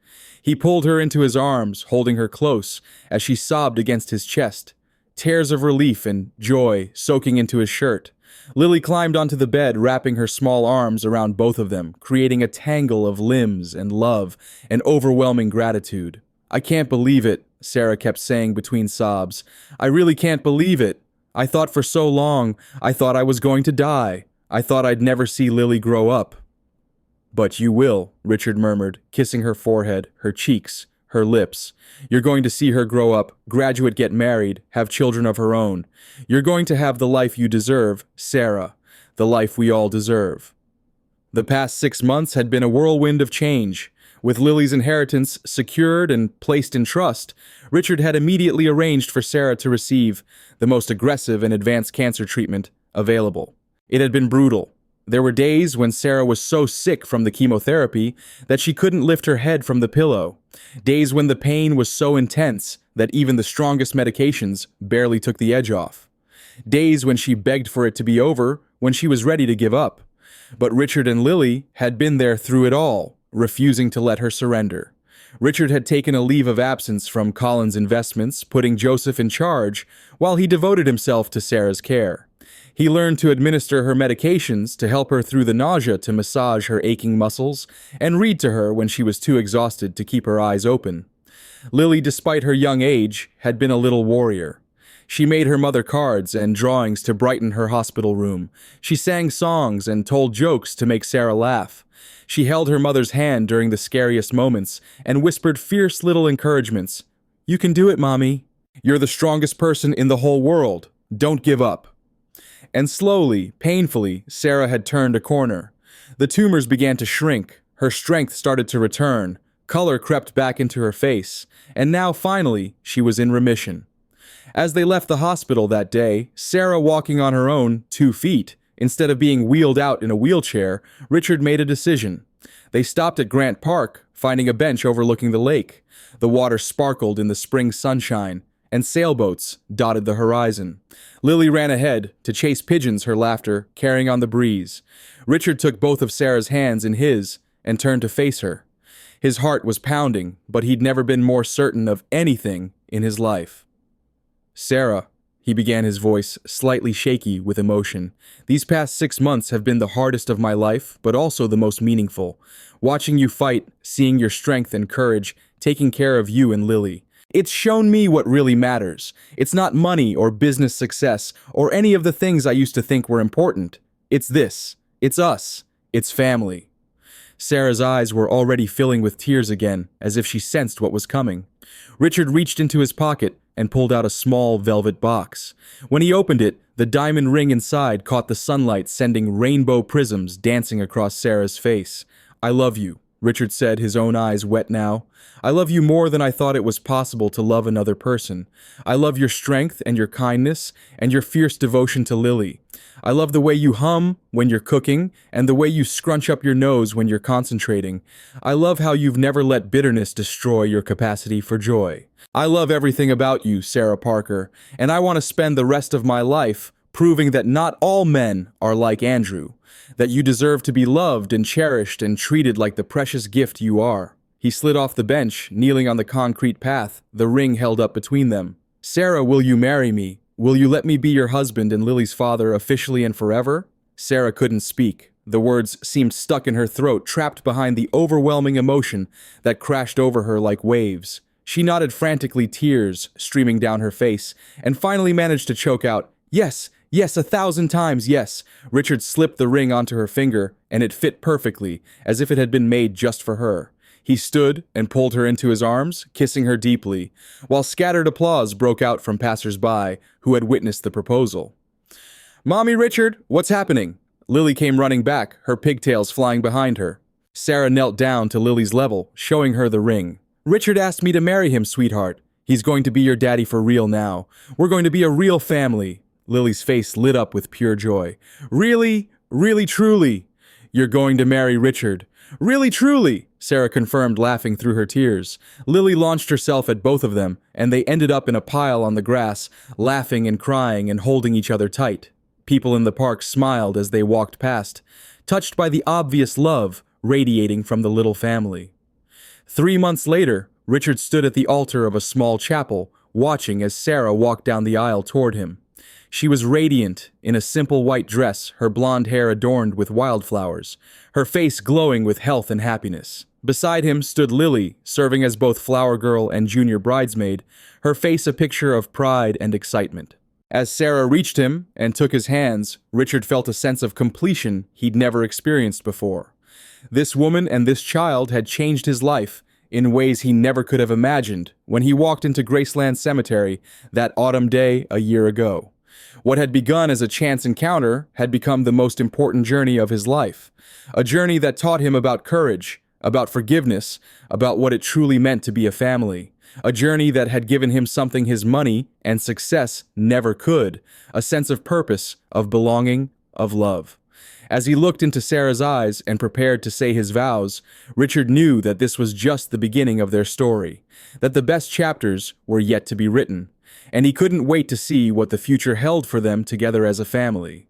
S1: He pulled her into his arms, holding her close as she sobbed against his chest, tears of relief and joy soaking into his shirt. Lily climbed onto the bed, wrapping her small arms around both of them, creating a tangle of limbs and love and overwhelming gratitude. "I can't believe it," Sarah kept saying between sobs. "I really can't believe it. I thought for so long, I thought I was going to die. I thought I'd never see Lily grow up." "But you will," Richard murmured, kissing her forehead, her cheeks, her lips. "You're going to see her grow up, graduate, get married, have children of her own. You're going to have the life you deserve, Sarah, the life we all deserve." The past 6 months had been a whirlwind of change. With Lily's inheritance secured and placed in trust, Richard had immediately arranged for Sarah to receive the most aggressive and advanced cancer treatment available. It had been brutal. There were days when Sarah was so sick from the chemotherapy that she couldn't lift her head from the pillow. Days when the pain was so intense that even the strongest medications barely took the edge off. Days when she begged for it to be over, when she was ready to give up. But Richard and Lily had been there through it all, refusing to let her surrender. Richard had taken a leave of absence from Colin's investments, putting Joseph in charge, while he devoted himself to Sarah's care. He learned to administer her medications to help her through the nausea, to massage her aching muscles, and read to her when she was too exhausted to keep her eyes open. Lily, despite her young age, had been a little warrior. She made her mother cards and drawings to brighten her hospital room. She sang songs and told jokes to make Sarah laugh. She held her mother's hand during the scariest moments and whispered fierce little encouragements. "You can do it, Mommy. You're the strongest person in the whole world. Don't give up." And slowly, painfully, Sarah had turned a corner. The tumors began to shrink. Her strength started to return. Color crept back into her face. And now, finally, she was in remission. As they left the hospital that day, Sarah walking on her own 2 feet, instead of being wheeled out in a wheelchair, Richard made a decision. They stopped at Grant Park, finding a bench overlooking the lake. The water sparkled in the spring sunshine, and sailboats dotted the horizon. Lily ran ahead to chase pigeons, her laughter carrying on the breeze. Richard took both of Sarah's hands in his and turned to face her. His heart was pounding, but he'd never been more certain of anything in his life. "Sarah," he began, his voice slightly shaky with emotion, "these past 6 months have been the hardest of my life, but also the most meaningful. Watching you fight, seeing your strength and courage, taking care of you and Lily. It's shown me what really matters. It's not money or business success or any of the things I used to think were important. It's this. It's us. It's family." Sarah's eyes were already filling with tears again, as if she sensed what was coming. Richard reached into his pocket and pulled out a small velvet box. When he opened it, the diamond ring inside caught the sunlight, sending rainbow prisms dancing across Sarah's face. "I love you," Richard said, his own eyes wet now. "I love you more than I thought it was possible to love another person. I love your strength and your kindness and your fierce devotion to Lily. I love the way you hum when you're cooking and the way you scrunch up your nose when you're concentrating. I love how you've never let bitterness destroy your capacity for joy. I love everything about you, Sarah Parker, and I want to spend the rest of my life proving that not all men are like Andrew, that you deserve to be loved and cherished and treated like the precious gift you are." He slid off the bench, kneeling on the concrete path, the ring held up between them. "Sarah, will you marry me? Will you let me be your husband and Lily's father officially and forever?" Sarah couldn't speak. The words seemed stuck in her throat, trapped behind the overwhelming emotion that crashed over her like waves. She nodded frantically, tears streaming down her face, and finally managed to choke out, "Yes, yes, 1,000 times yes." Richard slipped the ring onto her finger, and it fit perfectly, as if it had been made just for her. He stood and pulled her into his arms, kissing her deeply, while scattered applause broke out from passers-by who had witnessed the proposal. "Mommy, Richard, what's happening?" Lily came running back, her pigtails flying behind her. Sarah knelt down to Lily's level, showing her the ring. "Richard asked me to marry him, sweetheart. He's going to be your daddy for real now. We're going to be a real family." Lily's face lit up with pure joy. "Really? Really, truly? You're going to marry Richard? Really, truly?" Sarah confirmed, laughing through her tears. Lily launched herself at both of them, and they ended up in a pile on the grass, laughing and crying and holding each other tight. People in the park smiled as they walked past, touched by the obvious love radiating from the little family. 3 months later, Richard stood at the altar of a small chapel, watching as Sarah walked down the aisle toward him. She was radiant in a simple white dress, her blonde hair adorned with wildflowers, her face glowing with health and happiness. Beside him stood Lily, serving as both flower girl and junior bridesmaid, her face a picture of pride and excitement. As Sarah reached him and took his hands, Richard felt a sense of completion he'd never experienced before. This woman and this child had changed his life in ways he never could have imagined when he walked into Graceland Cemetery that autumn day a year ago. What had begun as a chance encounter had become the most important journey of his life, a journey that taught him about courage, about forgiveness, about what it truly meant to be a family, a journey that had given him something his money and success never could, a sense of purpose, of belonging, of love. As he looked into Sarah's eyes and prepared to say his vows, Richard knew that this was just the beginning of their story, that the best chapters were yet to be written, and he couldn't wait to see what the future held for them together as a family.